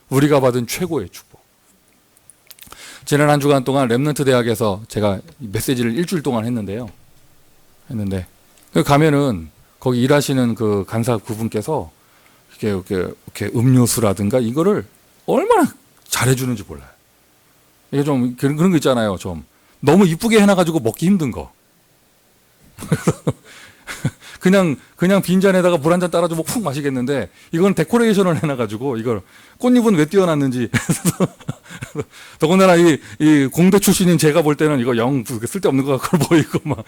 우리가 받은 최고의 축복. 지난 한 주간 동안 렘넌트 대학에서 제가 메시지를 일주일 동안 했는데 가면은 거기 일하시는 그 간사 그분께서 이렇게 음료수라든가 이거를 얼마나 잘해주는지 몰라요. 이게 좀 그런 거 있잖아요. 좀 너무 이쁘게 해놔가지고 먹기 힘든 거. 그냥 빈잔에다가 물 한 잔 따라주면 푹 마시겠는데, 이건 데코레이션을 해놔가지고 이걸 꽃잎은 왜 띄워놨는지. 더군다나 이 공대 출신인 제가 볼 때는 이거 영 쓸데없는 것 같고 보이고 막.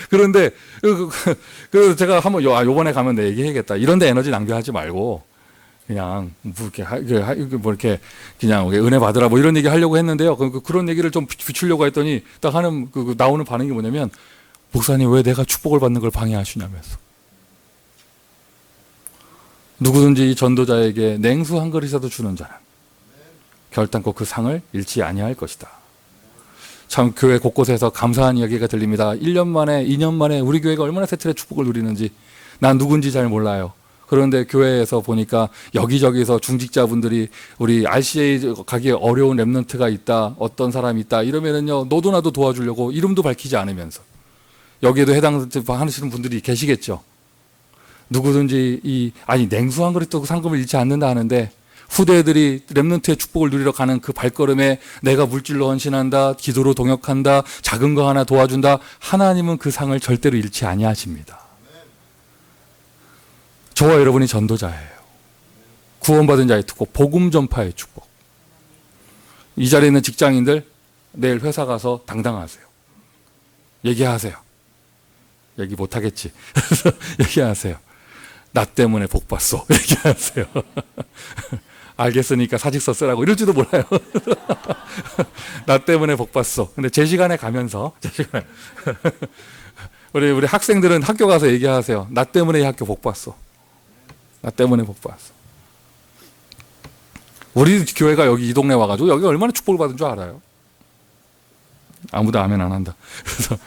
그런데 그래서 제가 한번 요번에 가면 내 얘기해야겠다. 이런데 에너지 낭비하지 말고 그냥 뭐 이렇게 그냥 은혜 받으라 뭐 이런 얘기 하려고 했는데요. 그런 얘기를 좀 비추려고 했더니 딱 하는 나오는 반응이 뭐냐면, 목사님 왜 내가 축복을 받는 걸 방해하시냐면서. 누구든지 이 전도자에게 냉수 한 그릇이라도 주는 자는 결단코 그 상을 잃지 아니할 것이다. 참 교회 곳곳에서 감사한 이야기가 들립니다. 1년 만에 2년 만에 우리 교회가 얼마나 세틀의 축복을 누리는지 난 누군지 잘 몰라요. 그런데 교회에서 보니까 여기저기서 중직자분들이 우리 RCA 가기 어려운 랩런트가 있다, 어떤 사람이 있다 이러면은요, 너도 나도 도와주려고 이름도 밝히지 않으면서 여기에도 해당하시는 분들이 계시겠죠. 누구든지 냉수 한 그릇도 상금을 잃지 않는다 하는데, 후대들이 렘넌트의 축복을 누리러 가는 그 발걸음에 내가 물질로 헌신한다, 기도로 동역한다, 작은 거 하나 도와준다, 하나님은 그 상을 절대로 잃지 아니하십니다. 저와 여러분이 전도자예요. 구원받은 자의 축복, 복음 전파의 축복. 이 자리에 있는 직장인들 내일 회사 가서 당당하세요. 얘기하세요. 얘기 못하겠지. 얘기하세요. 나 때문에 복 받소. 얘기하세요. 알겠으니까 사직서 쓰라고 이럴지도 몰라요. 나 때문에 복 받소. 근데 제 시간에 가면서 우리 학생들은 학교 가서 얘기하세요. 나 때문에 이 학교 복 받소. 나 때문에 복 받소. 우리 교회가 여기 이 동네 와가지고 여기 얼마나 축복을 받은 줄 알아요? 아무도 아멘 안 한다. 그래서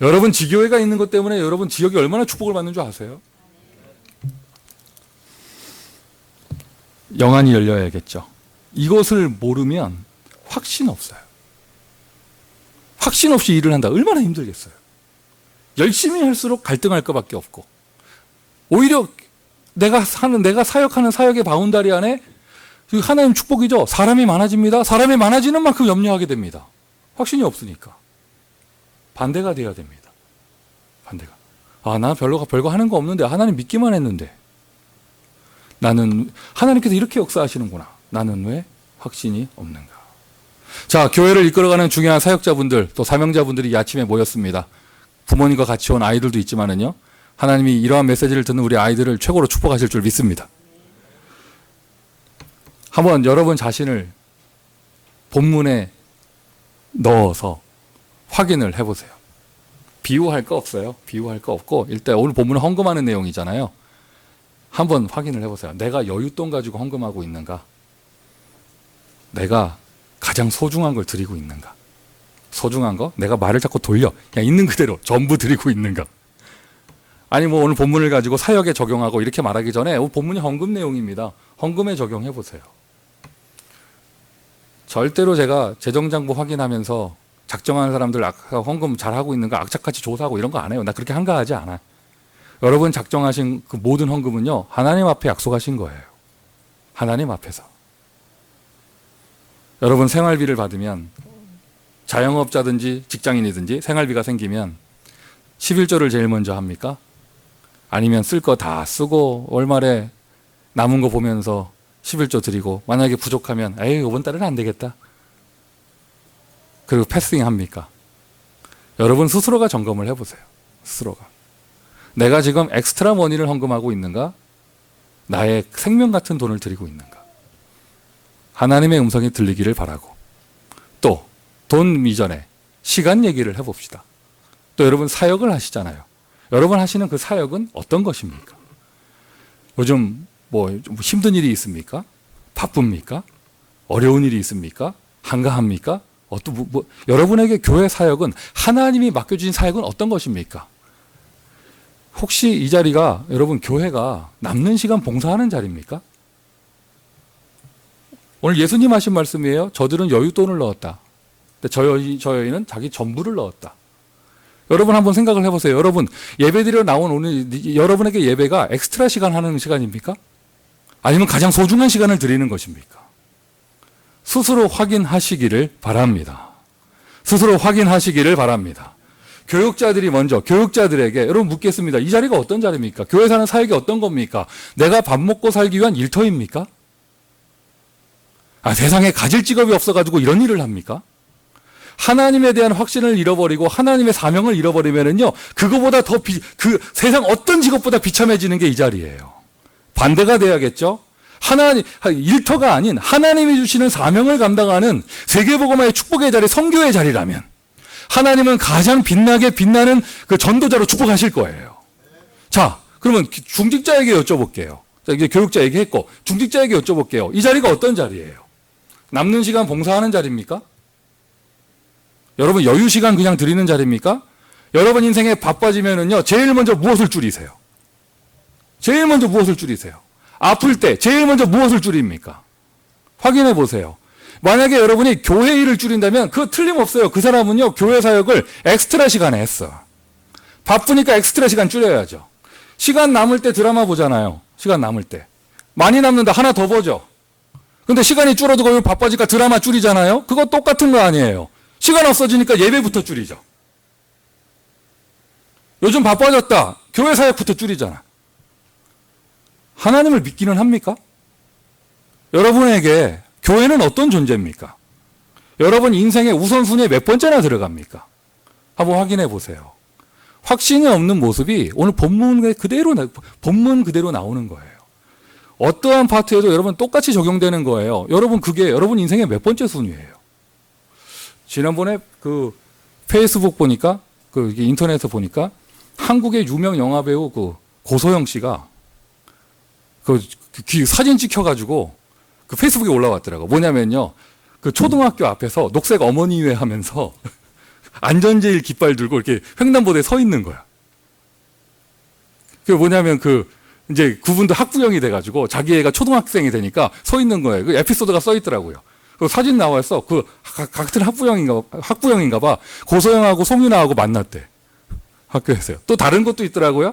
여러분 지교회가 있는 것 때문에 여러분 지역이 얼마나 축복을 받는 줄 아세요? 영안이 열려야겠죠. 이것을 모르면 확신 없어요. 확신 없이 일을 한다. 얼마나 힘들겠어요. 열심히 할수록 갈등할 것밖에 없고, 오히려 내가 사역하는 사역의 바운다리 안에 하나님 축복이죠. 사람이 많아집니다. 사람이 많아지는 만큼 염려하게 됩니다. 확신이 없으니까. 반대가 돼야 됩니다. 반대가. 나 별거 하는 거 없는데, 하나님 믿기만 했는데, 나는 하나님께서 이렇게 역사하시는구나. 나는 왜 확신이 없는가? 자, 교회를 이끌어가는 중요한 사역자분들, 또 사명자분들이 이 아침에 모였습니다. 부모님과 같이 온 아이들도 있지만은요, 하나님이 이러한 메시지를 듣는 우리 아이들을 최고로 축복하실 줄 믿습니다. 한번 여러분 자신을 본문에 넣어서 확인을 해보세요. 비유할 거 없어요. 비유할 거 없고, 일단 오늘 본문은 헌금하는 내용이잖아요. 한번 확인을 해보세요. 내가 여윳돈 가지고 헌금하고 있는가? 내가 가장 소중한 걸 드리고 있는가? 소중한 거? 내가 말을 자꾸 돌려. 그냥 있는 그대로 전부 드리고 있는가? 아니 뭐 오늘 본문을 가지고 사역에 적용하고 이렇게 말하기 전에 오늘 본문이 헌금 내용입니다. 헌금에 적용해 보세요. 절대로 제가 재정장부 확인하면서 작정하는 사람들 헌금 잘하고 있는가 악착같이 조사하고 이런 거 안 해요. 나 그렇게 한가하지 않아. 여러분 작정하신 그 모든 헌금은요, 하나님 앞에 약속하신 거예요. 하나님 앞에서. 여러분 생활비를 받으면, 자영업자든지 직장인이든지 생활비가 생기면 11조를 제일 먼저 합니까? 아니면 쓸 거 다 쓰고 월말에 남은 거 보면서 11조 드리고, 만약에 부족하면 에이 이번 달은 안 되겠다, 그리고 패스팅 합니까? 여러분 스스로가 점검을 해보세요. 스스로가. 내가 지금 엑스트라 머니를 헌금하고 있는가? 나의 생명 같은 돈을 드리고 있는가? 하나님의 음성이 들리기를 바라고, 또 돈 이전에 시간 얘기를 해봅시다. 또 여러분 사역을 하시잖아요. 여러분 하시는 그 사역은 어떤 것입니까? 요즘 뭐 힘든 일이 있습니까? 바쁩니까? 어려운 일이 있습니까? 한가합니까? 여러분에게 교회 사역은, 하나님이 맡겨주신 사역은 어떤 것입니까? 혹시 이 자리가 여러분 교회가 남는 시간 봉사하는 자리입니까? 오늘 예수님 하신 말씀이에요. 저들은 여윳돈을 넣었다. 근데 저 여인은 자기 전부를 넣었다. 여러분 한번 생각을 해보세요. 여러분 예배드리러 나온 오늘 여러분에게 예배가 엑스트라 시간 하는 시간입니까? 아니면 가장 소중한 시간을 드리는 것입니까? 스스로 확인하시기를 바랍니다. 스스로 확인하시기를 바랍니다. 교육자들이 먼저, 교육자들에게 여러분 묻겠습니다. 이 자리가 어떤 자리입니까? 교회 사는 사역이 어떤 겁니까? 내가 밥 먹고 살기 위한 일터입니까? 세상에 가질 직업이 없어가지고 이런 일을 합니까? 하나님에 대한 확신을 잃어버리고 하나님의 사명을 잃어버리면은요, 그거보다 그 세상 어떤 직업보다 비참해지는 게 이 자리예요. 반대가 돼야겠죠? 하나님, 일터가 아닌 하나님이 주시는 사명을 감당하는 세계복음화의 축복의 자리, 선교의 자리라면 하나님은 가장 빛나는 그 전도자로 축복하실 거예요. 자, 그러면 중직자에게 여쭤볼게요. 자, 이제 교육자에게 했고, 중직자에게 여쭤볼게요. 이 자리가 어떤 자리예요? 남는 시간 봉사하는 자리입니까? 여러분 여유 시간 그냥 드리는 자리입니까? 여러분 인생에 바빠지면은요, 제일 먼저 무엇을 줄이세요? 제일 먼저 무엇을 줄이세요? 아플 때 제일 먼저 무엇을 줄입니까? 확인해 보세요. 만약에 여러분이 교회 일을 줄인다면 그거 틀림없어요. 그 사람은요, 교회 사역을 엑스트라 시간에 했어. 바쁘니까 엑스트라 시간 줄여야죠. 시간 남을 때 드라마 보잖아요. 시간 남을 때. 많이 남는다. 하나 더 보죠. 근데 시간이 줄어들고 바빠지니까 드라마 줄이잖아요. 그거 똑같은 거 아니에요. 시간 없어지니까 예배부터 줄이죠. 요즘 바빠졌다. 교회 사역부터 줄이잖아. 하나님을 믿기는 합니까? 여러분에게 교회는 어떤 존재입니까? 여러분 인생의 우선순위에 몇 번째나 들어갑니까? 한번 확인해 보세요. 확신이 없는 모습이 오늘 본문 그대로 나오는 거예요. 어떠한 파트에도 여러분 똑같이 적용되는 거예요. 여러분 그게 여러분 인생의 몇 번째 순위예요. 지난번에 그 페이스북 보니까 그 인터넷에서 보니까 한국의 유명 영화 배우 그 고소영 씨가 그 사진 찍혀가지고 그 페이스북에 올라왔더라고. 뭐냐면요, 그 초등학교 앞에서 녹색 어머니회 하면서 안전제일 깃발 들고 이렇게 횡단보도에 서 있는 거야. 그게 뭐냐면 이제 그분도 학부형이 돼가지고 자기 애가 초등학생이 되니까 서 있는 거예요. 그 에피소드가 써 있더라고요. 그 사진 나와서 같은 학부형인가 봐. 고소영하고 송윤아하고 만났대. 학교에서요. 또 다른 것도 있더라고요.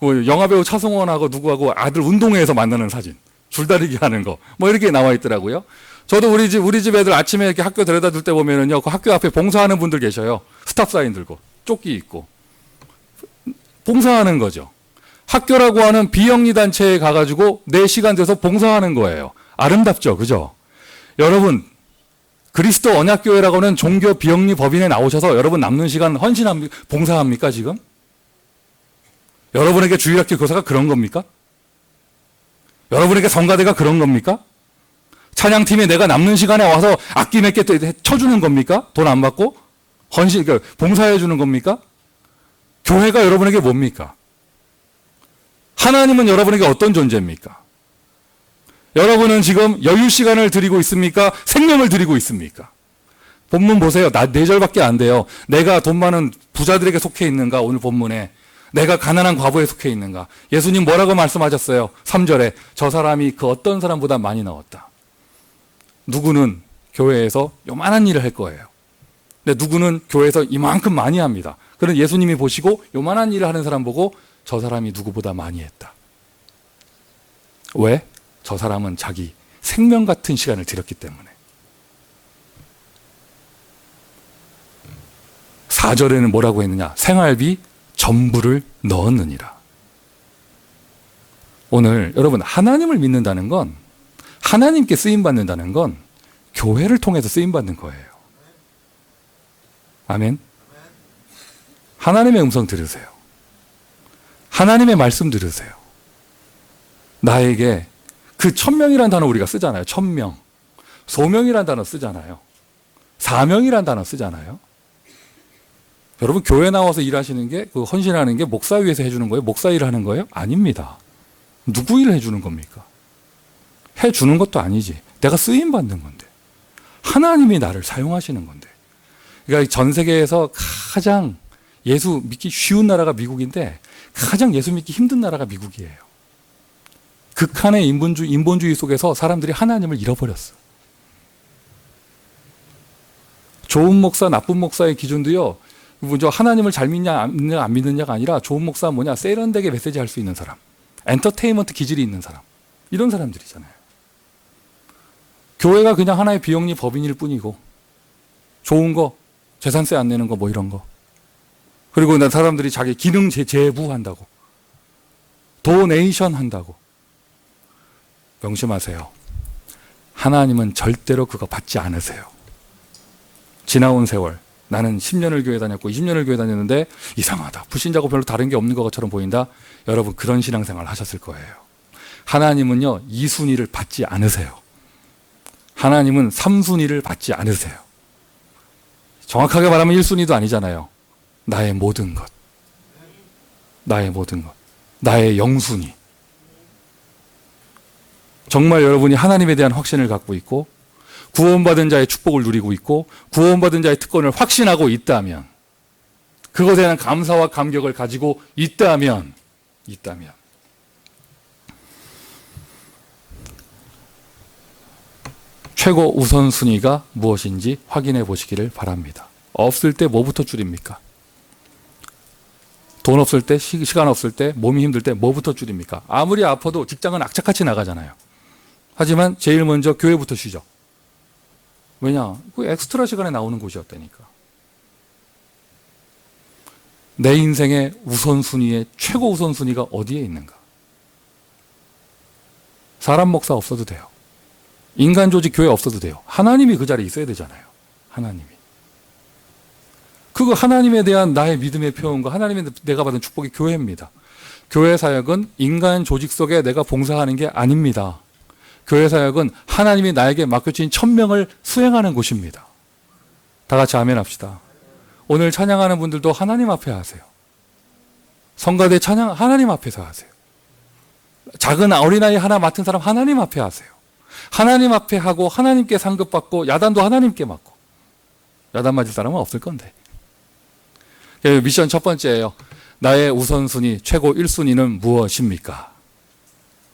영화배우 차승원하고 누구하고 아들 운동회에서 만나는 사진. 줄다리기 하는 거. 뭐 이렇게 나와 있더라고요. 저도 우리 집 애들 아침에 이렇게 학교 데려다 줄 때 보면은요, 그 학교 앞에 봉사하는 분들 계셔요. 스탑 사인 들고, 조끼 입고. 봉사하는 거죠. 학교라고 하는 비영리 단체에 가가지고 내 시간 돼서 봉사하는 거예요. 아름답죠, 그죠? 여러분, 그리스도 언약교회라고는 종교 비영리 법인에 나오셔서 여러분 남는 시간 봉사합니까, 지금? 여러분에게 주일학교 교사가 그런 겁니까? 여러분에게 성가대가 그런 겁니까? 찬양팀이 내가 남는 시간에 와서 악기 몇 개 쳐주는 겁니까? 돈 안 받고? 그러니까 봉사해 주는 겁니까? 교회가 여러분에게 뭡니까? 하나님은 여러분에게 어떤 존재입니까? 여러분은 지금 여유 시간을 드리고 있습니까? 생명을 드리고 있습니까? 본문 보세요. 4절밖에 안 돼요. 내가 돈 많은 부자들에게 속해 있는가? 오늘 본문에. 내가 가난한 과부에 속해 있는가? 예수님 뭐라고 말씀하셨어요? 3절에 저 사람이 그 어떤 사람보다 많이 넣었다. 누구는 교회에서 요만한 일을 할 거예요. 근데 누구는 교회에서 이만큼 많이 합니다. 그런 예수님이 보시고 요만한 일을 하는 사람 보고 저 사람이 누구보다 많이 했다. 왜? 저 사람은 자기 생명 같은 시간을 들였기 때문에. 4절에는 뭐라고 했느냐? 생활비 전부를 넣었느니라. 오늘 여러분 하나님을 믿는다는 건, 하나님께 쓰임받는다는 건 교회를 통해서 쓰임받는 거예요. 아멘. 하나님의 음성 들으세요. 하나님의 말씀 들으세요. 나에게 그 1000명이라는 단어 우리가 쓰잖아요. 1000명. 소명이라는 단어 쓰잖아요. 사명이라는 단어 쓰잖아요. 여러분 교회 나와서 일하시는 게, 헌신하는 게 목사 위해서 해주는 거예요? 목사 일을 하는 거예요? 아닙니다. 누구 일을 해주는 겁니까? 해주는 것도 아니지. 내가 쓰임받는 건데. 하나님이 나를 사용하시는 건데. 그러니까 전 세계에서 가장 예수 믿기 쉬운 나라가 미국인데 가장 예수 믿기 힘든 나라가 미국이에요. 극한의 인본주의 속에서 사람들이 하나님을 잃어버렸어. 좋은 목사, 나쁜 목사의 기준도요, 먼저 하나님을 잘 믿냐 안 믿느냐가 아니라 좋은 목사는 뭐냐? 세련되게 메시지 할 수 있는 사람, 엔터테인먼트 기질이 있는 사람, 이런 사람들이잖아요. 교회가 그냥 하나의 비영리 법인일 뿐이고, 좋은 거, 재산세 안 내는 거 뭐 이런 거, 그리고 사람들이 자기 기능 제부한다고, 도네이션 한다고. 명심하세요. 하나님은 절대로 그거 받지 않으세요. 지나온 세월, 나는 10년을 교회 다녔고 20년을 교회 다녔는데 이상하다, 불신자고 별로 다른 게 없는 것처럼 보인다. 여러분 그런 신앙생활 하셨을 거예요. 하나님은요, 2순위를 받지 않으세요. 하나님은 3순위를 받지 않으세요. 정확하게 말하면 1순위도 아니잖아요. 나의 모든 것. 나의 모든 것. 나의 영순위. 정말 여러분이 하나님에 대한 확신을 갖고 있고 구원받은 자의 축복을 누리고 있고 구원받은 자의 특권을 확신하고 있다면, 그것에 대한 감사와 감격을 가지고 있다면 최고 우선순위가 무엇인지 확인해 보시기를 바랍니다. 없을 때 뭐부터 줄입니까? 돈 없을 때, 시간 없을 때, 몸이 힘들 때 뭐부터 줄입니까? 아무리 아파도 직장은 악착같이 나가잖아요. 하지만 제일 먼저 교회부터 쉬죠. 왜냐? 그 엑스트라 시간에 나오는 곳이었다니까. 내 인생의 우선순위의 최고 우선순위가 어디에 있는가? 사람 목사 없어도 돼요. 인간 조직 교회 없어도 돼요. 하나님이 그 자리에 있어야 되잖아요. 하나님이. 그거 하나님에 대한 나의 믿음의 표현과 하나님의 내가 받은 축복이 교회입니다. 교회 사역은 인간 조직 속에 내가 봉사하는 게 아닙니다. 교회 사역은 하나님이 나에게 맡겨주신 천명을 수행하는 곳입니다. 다 같이 아멘 합시다. 오늘 찬양하는 분들도 하나님 앞에 하세요. 성가대 찬양 하나님 앞에서 하세요. 작은 어린아이 하나 맡은 사람 하나님 앞에 하세요. 하나님 앞에 하고 하나님께 상급받고 야단도 하나님께 맞고. 야단 맞을 사람은 없을 건데. 미션 첫 번째예요. 나의 우선순위, 최고 1순위는 무엇입니까?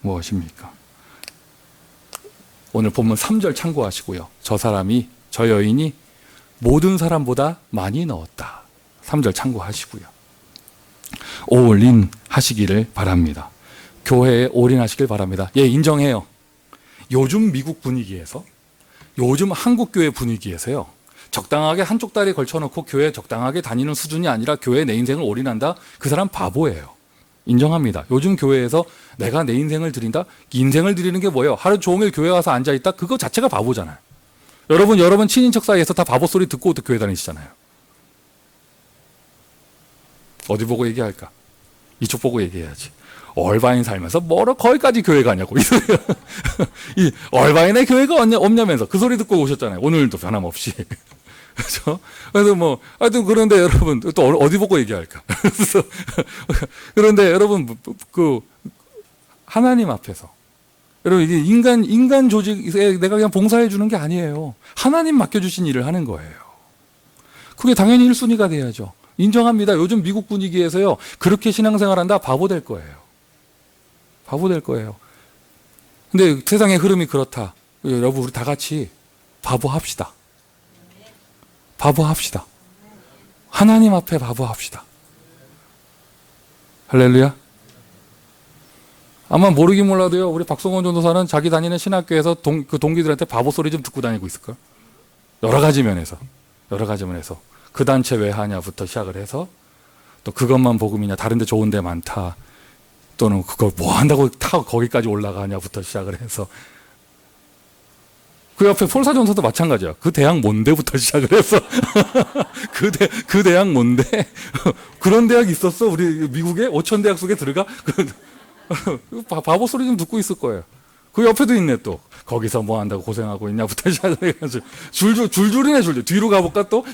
무엇입니까? 오늘 본문 3절 참고하시고요. 저 여인이 모든 사람보다 많이 넣었다. 3절 참고하시고요. 올인 하시기를 바랍니다. 교회에 올인하시길 바랍니다. 예, 인정해요. 요즘 미국 분위기에서, 요즘 한국 교회 분위기에서요, 적당하게 한쪽 다리에 걸쳐놓고 교회 적당하게 다니는 수준이 아니라 교회에 내 인생을 올인한다? 그 사람 바보예요. 인정합니다. 요즘 교회에서 내가 내 인생을 드린다? 인생을 드리는 게 뭐예요? 하루 종일 교회 와서 앉아있다? 그거 자체가 바보잖아요. 여러분 친인척 사이에서 다 바보 소리 듣고 교회 다니시잖아요. 어디 보고 얘기할까? 이쪽 보고 얘기해야지. 얼바인 살면서 뭐로 거기까지 교회 가냐고. 이 얼바인의 교회가 없냐면서 그 소리 듣고 오셨잖아요. 오늘도 변함없이. 그렇죠? 그래서 하여튼 그런데 여러분 또 어디 보고 얘기할까? 그런데 여러분 하나님 앞에서 여러분 이게 인간 조직에 내가 그냥 봉사해 주는 게 아니에요. 하나님 맡겨주신 일을 하는 거예요. 그게 당연히 1순위가 돼야죠. 인정합니다. 요즘 미국 분위기에서요 그렇게 신앙생활한다 바보 될 거예요. 바보 될 거예요. 근데 세상의 흐름이 그렇다. 여러분 우리 다 같이 바보합시다. 바보합시다. 하나님 앞에 바보합시다. 할렐루야. 아마 모르긴 몰라도요 우리 박성원 전도사는 자기 다니는 신학교에서 그 동기들한테 바보 소리 좀 듣고 다니고 있을까요? 여러 가지 면에서 그 단체 왜 하냐부터 시작을 해서 또 그것만 복음이냐 다른 데 좋은 데 많다 또는 그거 뭐 한다고 거기까지 올라가냐부터 시작을 해서 그 옆에 폴사전서도 마찬가지야. 그 대학 뭔데부터 시작을 해서 그 대학 뭔데? 그런 대학 있었어? 우리 미국에 5천 대학 속에 들어가? 바보 소리 좀 듣고 있을 거예요. 그 옆에도 있네 또. 거기서 뭐 한다고 고생하고 있냐부터 시작을 해가지고 줄줄이네 줄줄. 뒤로 가볼까 또?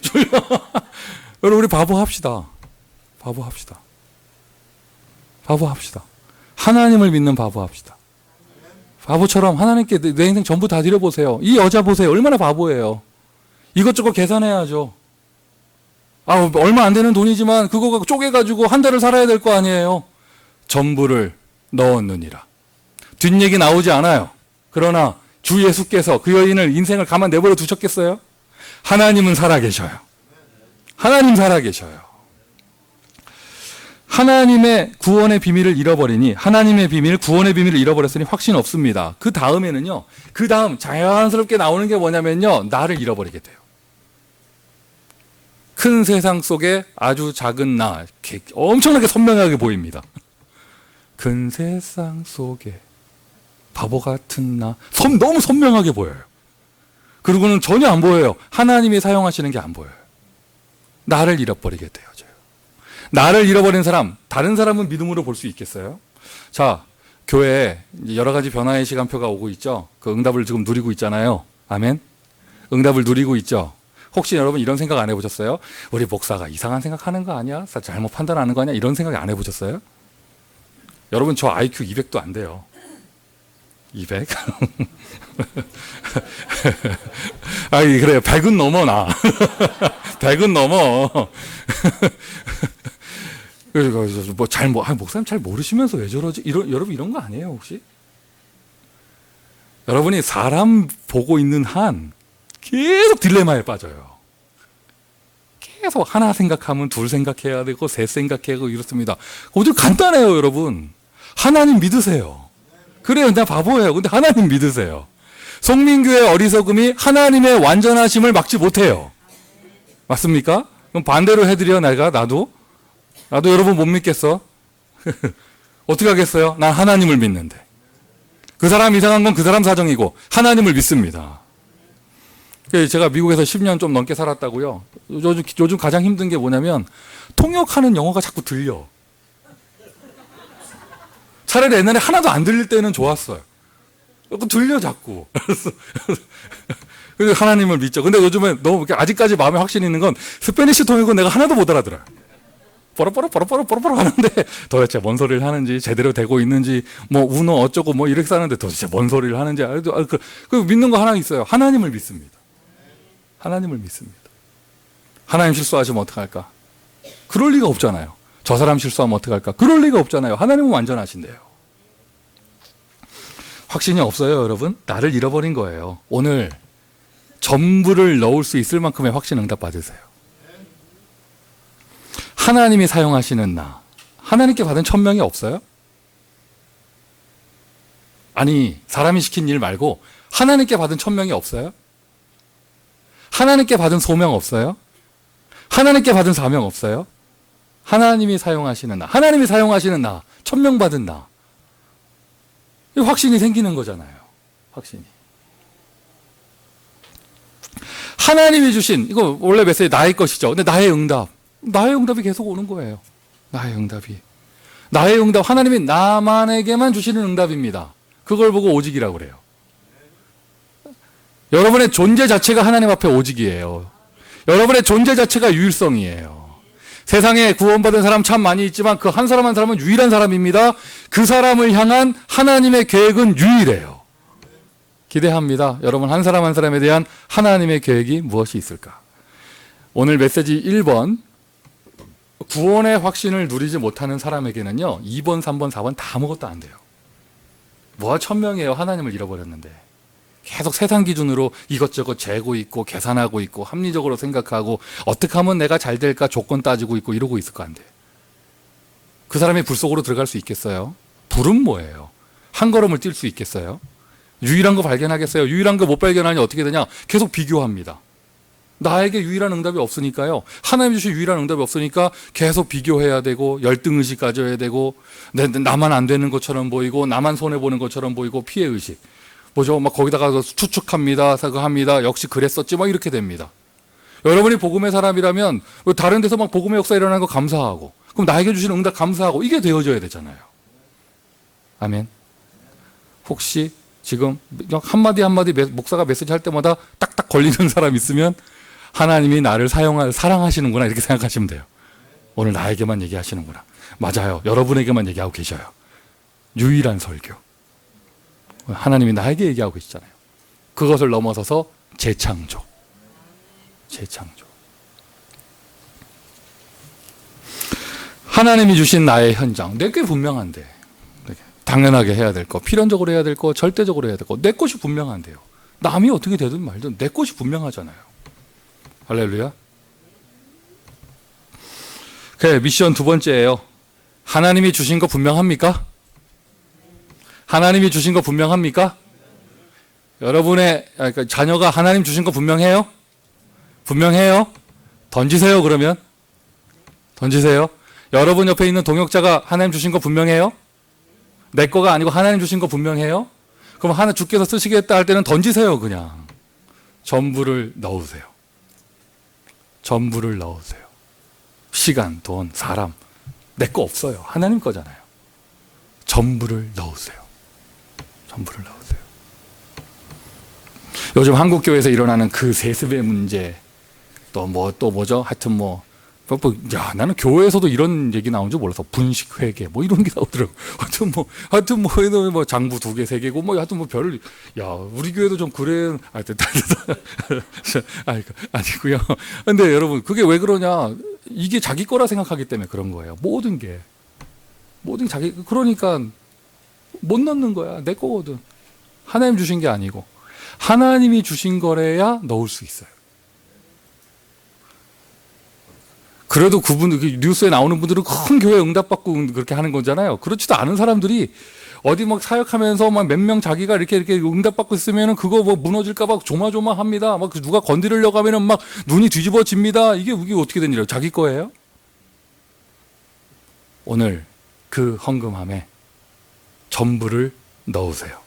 여러분 우리 바보합시다. 바보합시다. 하나님을 믿는 바보합시다. 바보처럼 하나님께 내 인생 전부 다 드려보세요. 이 여자 보세요. 얼마나 바보예요. 이것저것 계산해야죠. 얼마 안 되는 돈이지만 그거 쪼개가지고 한 달을 살아야 될 거 아니에요. 전부를 넣었느니라. 뒷얘기 나오지 않아요. 그러나 주 예수께서 그 여인을 인생을 가만 내버려 두셨겠어요? 하나님은 살아계셔요. 하나님 살아계셔요. 하나님의 구원의 비밀을 잃어버리니 하나님의 비밀, 구원의 비밀을 잃어버렸으니 확신 없습니다. 그 다음에는요. 그 다음 자연스럽게 나오는 게 뭐냐면요. 나를 잃어버리게 돼요. 큰 세상 속에 아주 작은 나, 엄청나게 선명하게 보입니다. 큰 세상 속에 바보 같은 나, 너무 선명하게 보여요. 그리고는 전혀 안 보여요. 하나님이 사용하시는 게 안 보여요. 나를 잃어버리게 되어져요. 나를 잃어버린 사람, 다른 사람은 믿음으로 볼 수 있겠어요? 자, 교회에 이제 여러 가지 변화의 시간표가 오고 있죠. 그 응답을 지금 누리고 있잖아요. 아멘. 응답을 누리고 있죠. 혹시 여러분 이런 생각 안 해보셨어요? 우리 목사가 이상한 생각하는 거 아니야? 잘못 판단하는 거 아니야? 이런 생각 안 해보셨어요? 여러분 저 IQ 200도 안 돼요. 200? 아니 그래요. 100은 넘어 나. 100은 넘어. 그래서 목사님 잘 모르시면서 왜 저러지? 여러분 이런 거 아니에요 혹시? 여러분이 사람 보고 있는 한 계속 딜레마에 빠져요. 계속 하나 생각하면 둘 생각해야 되고 셋 생각해야 되고 이렇습니다. 아주 간단해요 여러분. 하나님 믿으세요. 그래요 나 바보예요. 근데 하나님 믿으세요. 송민규의 어리석음이 하나님의 완전하심을 막지 못해요. 맞습니까? 그럼 반대로 해드려 나도 여러분 못 믿겠어? 어떻게 하겠어요? 난 하나님을 믿는데. 그 사람 이상한 건 그 사람 사정이고 하나님을 믿습니다. 제가 미국에서 10년 좀 넘게 살았다고요. 요즘 가장 힘든 게 뭐냐면 통역하는 영어가 자꾸 들려. 차라리 옛날에 하나도 안 들릴 때는 좋았어요. 들려 자꾸. 그래서 하나님을 믿죠. 근데 요즘에 너무 아직까지 마음에 확신이 있는 건 스페니시 통역은 내가 하나도 못 알아들어요. 뽀로뽀로 하는데 도대체 뭔 소리를 하는지 제대로 되고 있는지 뭐 운어 어쩌고 뭐 이렇게 사는데 도대체 뭔 소리를 하는지 그 믿는 거 하나 있어요. 하나님을 믿습니다. 하나님을 믿습니다. 하나님 실수하시면 어떡할까? 그럴 리가 없잖아요. 저 사람 실수하면 어떡할까? 그럴 리가 없잖아요. 하나님은 완전하신데요. 확신이 없어요 여러분? 나를 잃어버린 거예요. 오늘 전부를 넣을 수 있을 만큼의 확신 응답 받으세요. 하나님이 사용하시는 나, 하나님께 받은 천명이 없어요? 아니 사람이 시킨 일 말고 하나님께 받은 천명이 없어요? 하나님께 받은 소명 없어요? 하나님께 받은 사명 없어요? 하나님이 사용하시는 나, 하나님이 사용하시는 나, 천명 받은 나, 확신이 생기는 거잖아요. 확신이. 하나님이 주신 이거 원래 메시지 나의 것이죠. 근데 나의 응답이 계속 오는 거예요. 나의 응답 하나님이 나만에게만 주시는 응답입니다. 그걸 보고 오직이라고 그래요. 여러분의 존재 자체가 하나님 앞에 오직이에요. 여러분의 존재 자체가 유일성이에요. 세상에 구원받은 사람 참 많이 있지만 그 한 사람 한 사람은 유일한 사람입니다. 그 사람을 향한 하나님의 계획은 유일해요. 기대합니다. 여러분 한 사람 한 사람에 대한 하나님의 계획이 무엇이 있을까? 오늘 메시지 1번 구원의 확신을 누리지 못하는 사람에게는요 2번, 3번, 4번 다 아무것도 안 돼요. 뭐가 천명이에요. 하나님을 잃어버렸는데 계속 세상 기준으로 이것저것 재고 있고 계산하고 있고 합리적으로 생각하고 어떻게 하면 내가 잘 될까 조건 따지고 있고 이러고 있을 거 안 돼. 그 사람이 불 속으로 들어갈 수 있겠어요? 불은 뭐예요? 한 걸음을 뛸 수 있겠어요? 유일한 거 발견하겠어요? 유일한 거 못 발견하니 어떻게 되냐? 계속 비교합니다. 나에게 유일한 응답이 없으니까요. 하나님 주신 유일한 응답이 없으니까 계속 비교해야 되고 열등의식 가져야 되고 나만 안 되는 것처럼 보이고 나만 손해보는 것처럼 보이고 피해의식. 뭐죠? 막 거기다가 추측합니다. 사과합니다. 역시 그랬었지. 막 이렇게 됩니다. 여러분이 복음의 사람이라면 다른 데서 막 복음의 역사 일어나는 거 감사하고 그럼 나에게 주신 응답 감사하고 이게 되어져야 되잖아요. 아멘. 혹시 지금 한마디 목사가 메시지 할 때마다 딱딱 걸리는 사람 있으면 하나님이 나를 사랑하시는구나 이렇게 생각하시면 돼요. 오늘 나에게만 얘기하시는구나. 맞아요. 여러분에게만 얘기하고 계셔요. 유일한 설교. 하나님이 나에게 얘기하고 계시잖아요. 그것을 넘어서서 재창조. 하나님이 주신 나의 현장. 내게 분명한데. 당연하게 해야 될 거, 필연적으로 해야 될 거, 절대적으로 해야 될 거. 내 것이 분명한데요. 남이 어떻게 되든 말든 내 것이 분명하잖아요. 할렐루야. 그래, 미션 두 번째예요. 하나님이 주신 거 분명합니까? 하나님이 주신 거 분명합니까? 여러분의 자녀가 하나님 주신 거 분명해요? 분명해요? 던지세요 그러면. 던지세요. 여러분 옆에 있는 동역자가 하나님 주신 거 분명해요? 내 거가 아니고 하나님 주신 거 분명해요? 그럼 하나 주께서 쓰시겠다 할 때는 던지세요 그냥. 전부를 넣으세요. 전부를 넣으세요. 시간, 돈, 사람 내 거 없어요. 하나님 거잖아요. 전부를 넣으세요. 전부를 넣으세요. 요즘 한국 교회에서 일어나는 그 세습의 문제, 또 뭐죠? 하여튼 야, 나는 교회에서도 이런 얘기 나온 줄 몰라서 분식 회계 뭐 이런 게 나오더라고. 하여튼 뭐 장부 2개, 3개고 하여튼 별을, 야, 우리 교회도 좀 그래. 아니고요. 근데 여러분, 그게 왜 그러냐? 이게 자기 거라 생각하기 때문에 그런 거예요. 모든 자기, 그러니까 못 넣는 거야. 내 거거든. 하나님 주신 게 아니고 하나님이 주신 거래야 넣을 수 있어요. 그래도 뉴스에 나오는 분들은 큰 교회 응답받고 그렇게 하는 거잖아요. 그렇지도 않은 사람들이 어디 사역하면서 몇 명 자기가 이렇게 응답받고 있으면은 그거 무너질까봐 조마조마합니다. 누가 건드리려고 하면은 눈이 뒤집어집니다. 이게 어떻게 된 일이에요? 자기 거예요? 오늘 그 헌금함에 전부를 넣으세요.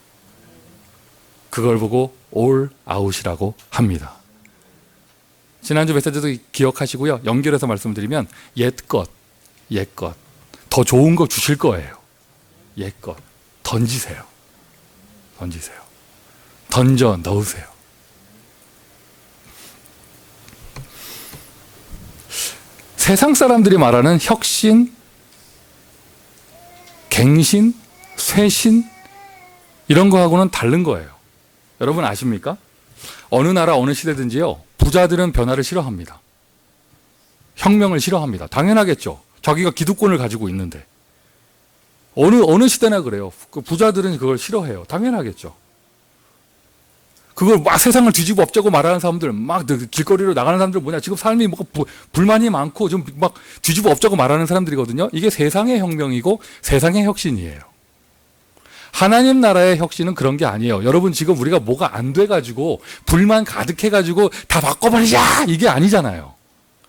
그걸 보고 올 아웃이라고 합니다. 지난주 메시지도 기억하시고요. 연결해서 말씀드리면 옛것 더 좋은 거 주실 거예요. 옛것 던지세요. 던져 넣으세요. 세상 사람들이 말하는 혁신, 갱신, 쇄신 이런 거하고는 다른 거예요. 여러분 아십니까? 어느 나라 어느 시대든지요, 부자들은 변화를 싫어합니다. 혁명을 싫어합니다. 당연하겠죠. 자기가 기득권을 가지고 있는데. 어느 시대나 그래요. 그 부자들은 그걸 싫어해요. 당연하겠죠. 그걸 세상을 뒤집어 엎자고 말하는 사람들, 길거리로 나가는 사람들 뭐냐, 지금 삶이 불만이 많고 좀 뒤집어 엎자고 말하는 사람들이거든요. 이게 세상의 혁명이고 세상의 혁신이에요. 하나님 나라의 혁신은 그런 게 아니에요. 여러분 지금 우리가 뭐가 안 돼가지고 불만 가득해가지고 다 바꿔버리자 이게 아니잖아요.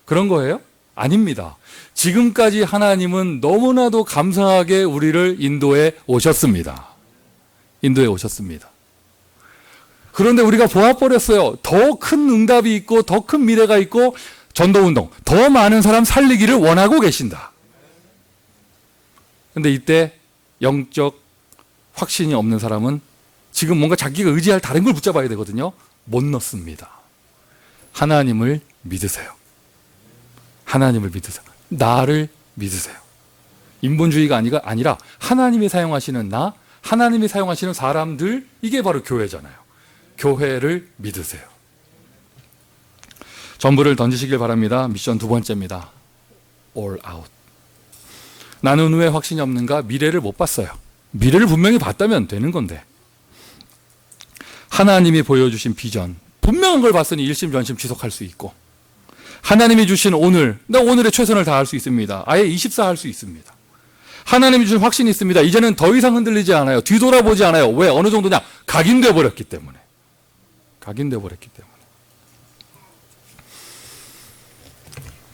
그런 거예요? 아닙니다. 지금까지 하나님은 너무나도 감사하게 우리를 인도해 오셨습니다. 그런데 우리가 보아버렸어요. 더 큰 응답이 있고 더 큰 미래가 있고 전도운동, 더 많은 사람 살리기를 원하고 계신다. 근데 이때 영적 확신이 없는 사람은 지금 뭔가 자기가 의지할 다른 걸 붙잡아야 되거든요. 못 넣습니다. 하나님을 믿으세요. 나를 믿으세요. 인본주의가 아니라 하나님이 사용하시는 하나님이 사용하시는 사람들, 이게 바로 교회잖아요. 교회를 믿으세요. 전부를 던지시길 바랍니다. 미션 2번째입니다. All out. 나는 왜 확신이 없는가? 미래를 못 봤어요. 미래를 분명히 봤다면 되는 건데, 하나님이 보여주신 비전, 분명한 걸 봤으니 일심전심 지속할 수 있고, 하나님이 주신 오늘, 나 오늘의 최선을 다할 수 있습니다. 아예 24 할 수 있습니다. 하나님이 주신 확신이 있습니다. 이제는 더 이상 흔들리지 않아요. 뒤돌아보지 않아요. 왜? 어느 정도냐? 각인되어 버렸기 때문에.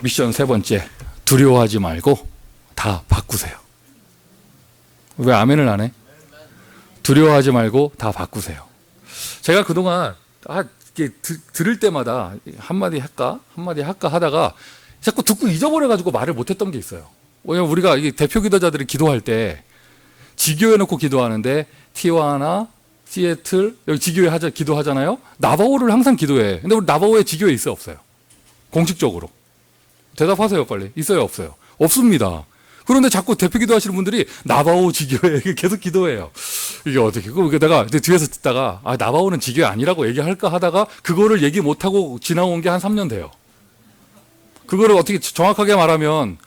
미션 3번째, 두려워하지 말고 다 바꾸세요. 왜 아멘을 안 해? 두려워하지 말고 다 바꾸세요. 제가 그동안 이렇게 들을 때마다 한마디 할까 하다가 자꾸 듣고 잊어버려가지고 말을 못했던 게 있어요. 왜냐면 우리가 이게 대표 기도자들이 기도할 때 지교회 놓고 기도하는데 티와나, 시애틀 여기 지교회 기도하잖아요. 나바오를 항상 기도해. 근데 우리 나바오에 지교회 있어요, 없어요? 공식적으로 대답하세요, 빨리. 있어요, 없어요? 없습니다. 그런데 자꾸 대표 기도하시는 분들이 나바오 지교회 계속 기도해요. 이게 어떻게? 내가 뒤에서 듣다가 나바오는 지교회 아니라고 얘기할까 하다가 그거를 얘기 못하고 지나온 게 한 3년 돼요. 그거를 어떻게 정확하게 말하면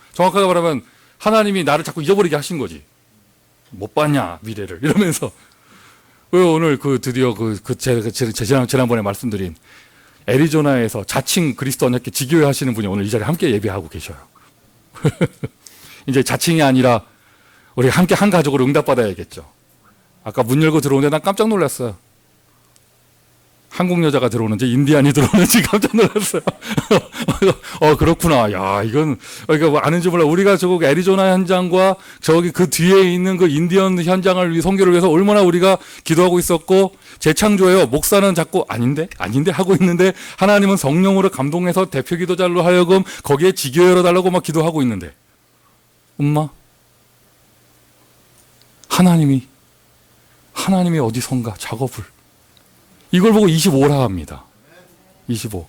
하나님이 나를 자꾸 잊어버리게 하신 거지. 못 봤냐 미래를 이러면서. 왜 오늘 드디어 지난번에 말씀드린 애리조나에서 자칭 그리스도 언약계 지교회 하시는 분이 오늘 이 자리에 함께 예배하고 계셔요. 이제 자칭이 아니라 우리 함께 한 가족으로 응답받아야겠죠. 아까 문 열고 들어오는데 난 깜짝 놀랐어요. 한국 여자가 들어오는지 인디안이 들어오는지 깜짝 놀랐어요. 그렇구나. 야, 이건 아는지 몰라. 우리가 저거 애리조나 현장과 저기 그 뒤에 있는 그 인디언 현장을 위해 선교를 위해서 얼마나 우리가 기도하고 있었고, 재창조예요. 목사는 자꾸 아닌데 하고 있는데 하나님은 성령으로 감동해서 대표 기도자로 하여금 거기에 지교회로 달라고 막 기도하고 있는데, 엄마 하나님이 어디선가 작업을. 이걸 보고 25라 합니다. 25.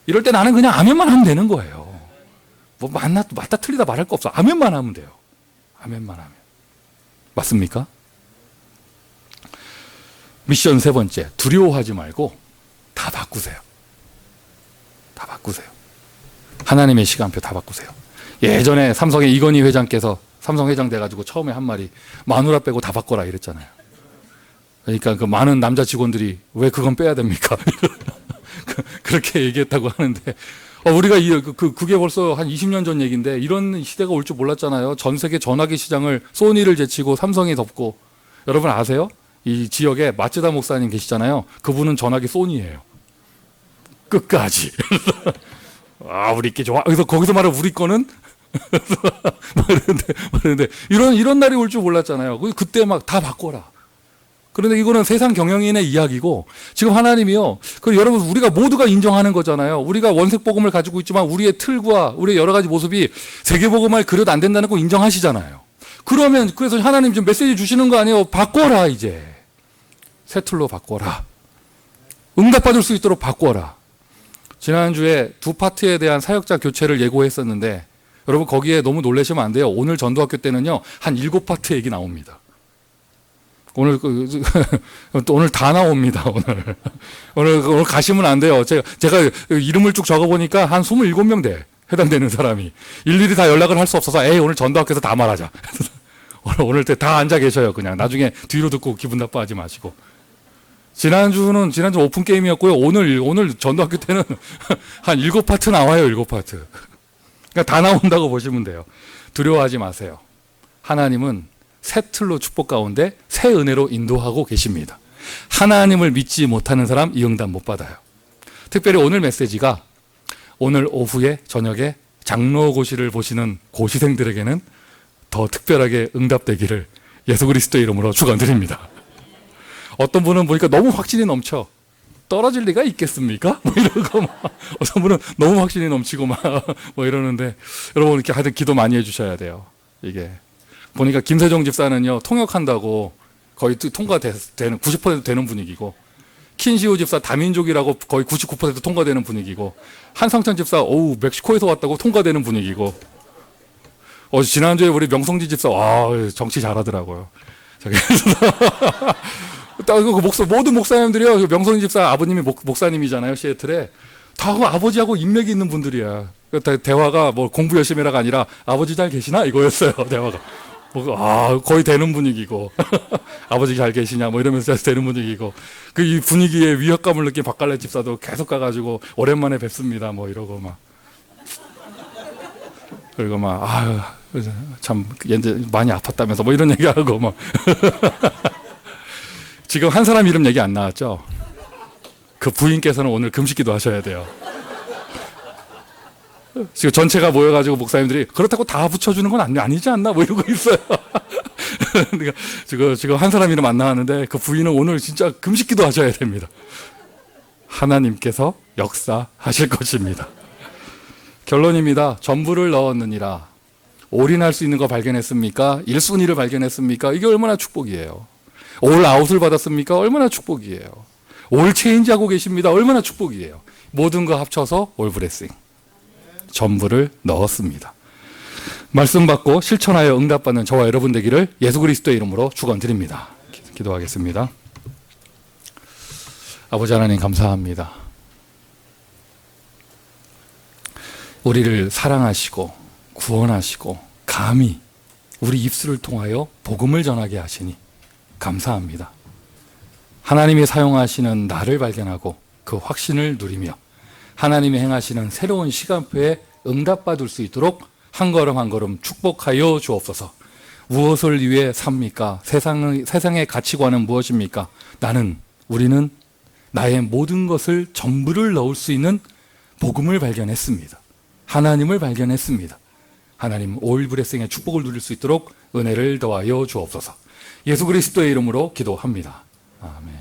이럴 때 나는 그냥 아멘만 하면 되는 거예요. 뭐 맞다 틀리다 말할 거 없어. 아멘만 하면 돼요. 아멘만 하면. 맞습니까? 미션 세 번째. 두려워하지 말고 다 바꾸세요. 다 바꾸세요. 하나님의 시간표 다 바꾸세요. 예전에 삼성의 이건희 회장께서 삼성 회장 돼가지고 처음에 한 말이 마누라 빼고 다 바꿔라 이랬잖아요. 그러니까 그 많은 남자 직원들이 왜 그건 빼야 됩니까? 그렇게 얘기했다고 하는데 우리가 그게 벌써 한 20년 전 얘기인데 이런 시대가 올 줄 몰랐잖아요. 전 세계 전화기 시장을 소니를 제치고 삼성이 덮고. 여러분 아세요? 이 지역에 마츠다 목사님 계시잖아요. 그분은 전화기 소니예요. 끝까지. 우리 게 좋아. 그래서 거기서 말하는 우리 거는 말했는데 이런 날이 올 줄 몰랐잖아요. 그때 막 다 바꿔라. 그런데 이거는 세상 경영인의 이야기고 지금 하나님이요. 여러분 우리가 모두가 인정하는 거잖아요. 우리가 원색 복음을 가지고 있지만 우리의 틀과 우리의 여러 가지 모습이 세계 복음을 그려도 안 된다는 거 인정하시잖아요. 그래서 하나님 지금 메시지 주시는 거 아니에요. 바꿔라 이제. 새 틀로 바꿔라. 응답받을 수 있도록 바꿔라. 지난주에 두 파트에 대한 사역자 교체를 예고했었는데 여러분 거기에 너무 놀라시면 안 돼요. 오늘 전도학교 때는요. 한 7파트 얘기 나옵니다. 오늘 다 나옵니다. 오늘 가시면 안 돼요. 제가 이름을 쭉 적어보니까 한 27명 돼. 해당되는 사람이. 일일이 다 연락을 할 수 없어서 오늘 전도학교에서 다 말하자. 오늘 때 다 앉아 계셔요. 그냥 나중에 뒤로 듣고 기분 나빠하지 마시고. 지난주 오픈 게임이었고요. 오늘 전도학교 때는 한 7파트 나와요. 7파트. 그러니까 다 나온다고 보시면 돼요. 두려워하지 마세요. 하나님은 새 틀로 축복 가운데 새 은혜로 인도하고 계십니다. 하나님을 믿지 못하는 사람 이 응답 못 받아요. 특별히 오늘 메시지가 오늘 오후에 저녁에 장로고시를 보시는 고시생들에게는 더 특별하게 응답되기를 예수 그리스도의 이름으로 축원드립니다. 어떤 분은 보니까 너무 확신이 넘쳐. 떨어질 리가 있겠습니까? 이러고 어떤 분은 너무 확신이 넘치고 이러는데 여러분 이렇게 하여튼 기도 많이 해주셔야 돼요. 이게 보니까 김세종 집사는요 통역한다고 거의 통과되는 90% 되는 분위기고 킨시오 집사 다민족이라고 거의 99% 통과되는 분위기고 한상천 집사 멕시코에서 왔다고 통과되는 분위기고 지난주에 우리 명성지 집사 정치 잘하더라고요. 모든 목사님들이요 명성지 집사 아버님이 목사님이잖아요. 시애틀에 다 아버지하고 인맥이 있는 분들이야. 대화가 공부 열심히 해라가 아니라 아버지 잘 계시나 이거였어요. 대화가. 거의 되는 분위기고 아버지 잘 계시냐 이러면서 되는 분위기고 이 분위기에 위협감을 느낀 박갈래 집사도 계속 가가지고 오랜만에 뵙습니다 이러고 그리고 참 얘네 많이 아팠다면서 이런 얘기하고 지금 한 사람 이름 얘기 안 나왔죠? 그 부인께서는 오늘 금식기도 하셔야 돼요. 지금 전체가 모여가지고 목사님들이 그렇다고 다 붙여주는 건 아니지 않나 이러고 있어요. 그러니까 지금 한 사람 이름 안 나왔는데 그 부인은 오늘 진짜 금식기도 하셔야 됩니다. 하나님께서 역사하실 것입니다. 결론입니다. 전부를 넣었느니라. 올인할 수 있는 거 발견했습니까? 1순위를 발견했습니까? 이게 얼마나 축복이에요. 올 아웃을 받았습니까? 얼마나 축복이에요. 올 체인지하고 계십니다. 얼마나 축복이에요. 모든 거 합쳐서 올 브레싱. 전부를 넣었습니다. 말씀 받고 실천하여 응답받는 저와 여러분 되기를 예수 그리스도의 이름으로 축원드립니다. 기도하겠습니다. 아버지 하나님 감사합니다. 우리를 사랑하시고 구원하시고 감히 우리 입술을 통하여 복음을 전하게 하시니 감사합니다. 하나님이 사용하시는 나를 발견하고 그 확신을 누리며 하나님이 행하시는 새로운 시간표에 응답받을 수 있도록 한 걸음 한 걸음 축복하여 주옵소서. 무엇을 위해 삽니까? 세상의 가치관은 무엇입니까? 우리는 나의 모든 것을 전부를 넣을 수 있는 복음을 발견했습니다. 하나님을 발견했습니다. 하나님 올 브레싱의 축복을 누릴 수 있도록 은혜를 더하여 주옵소서. 예수 그리스도의 이름으로 기도합니다. 아멘.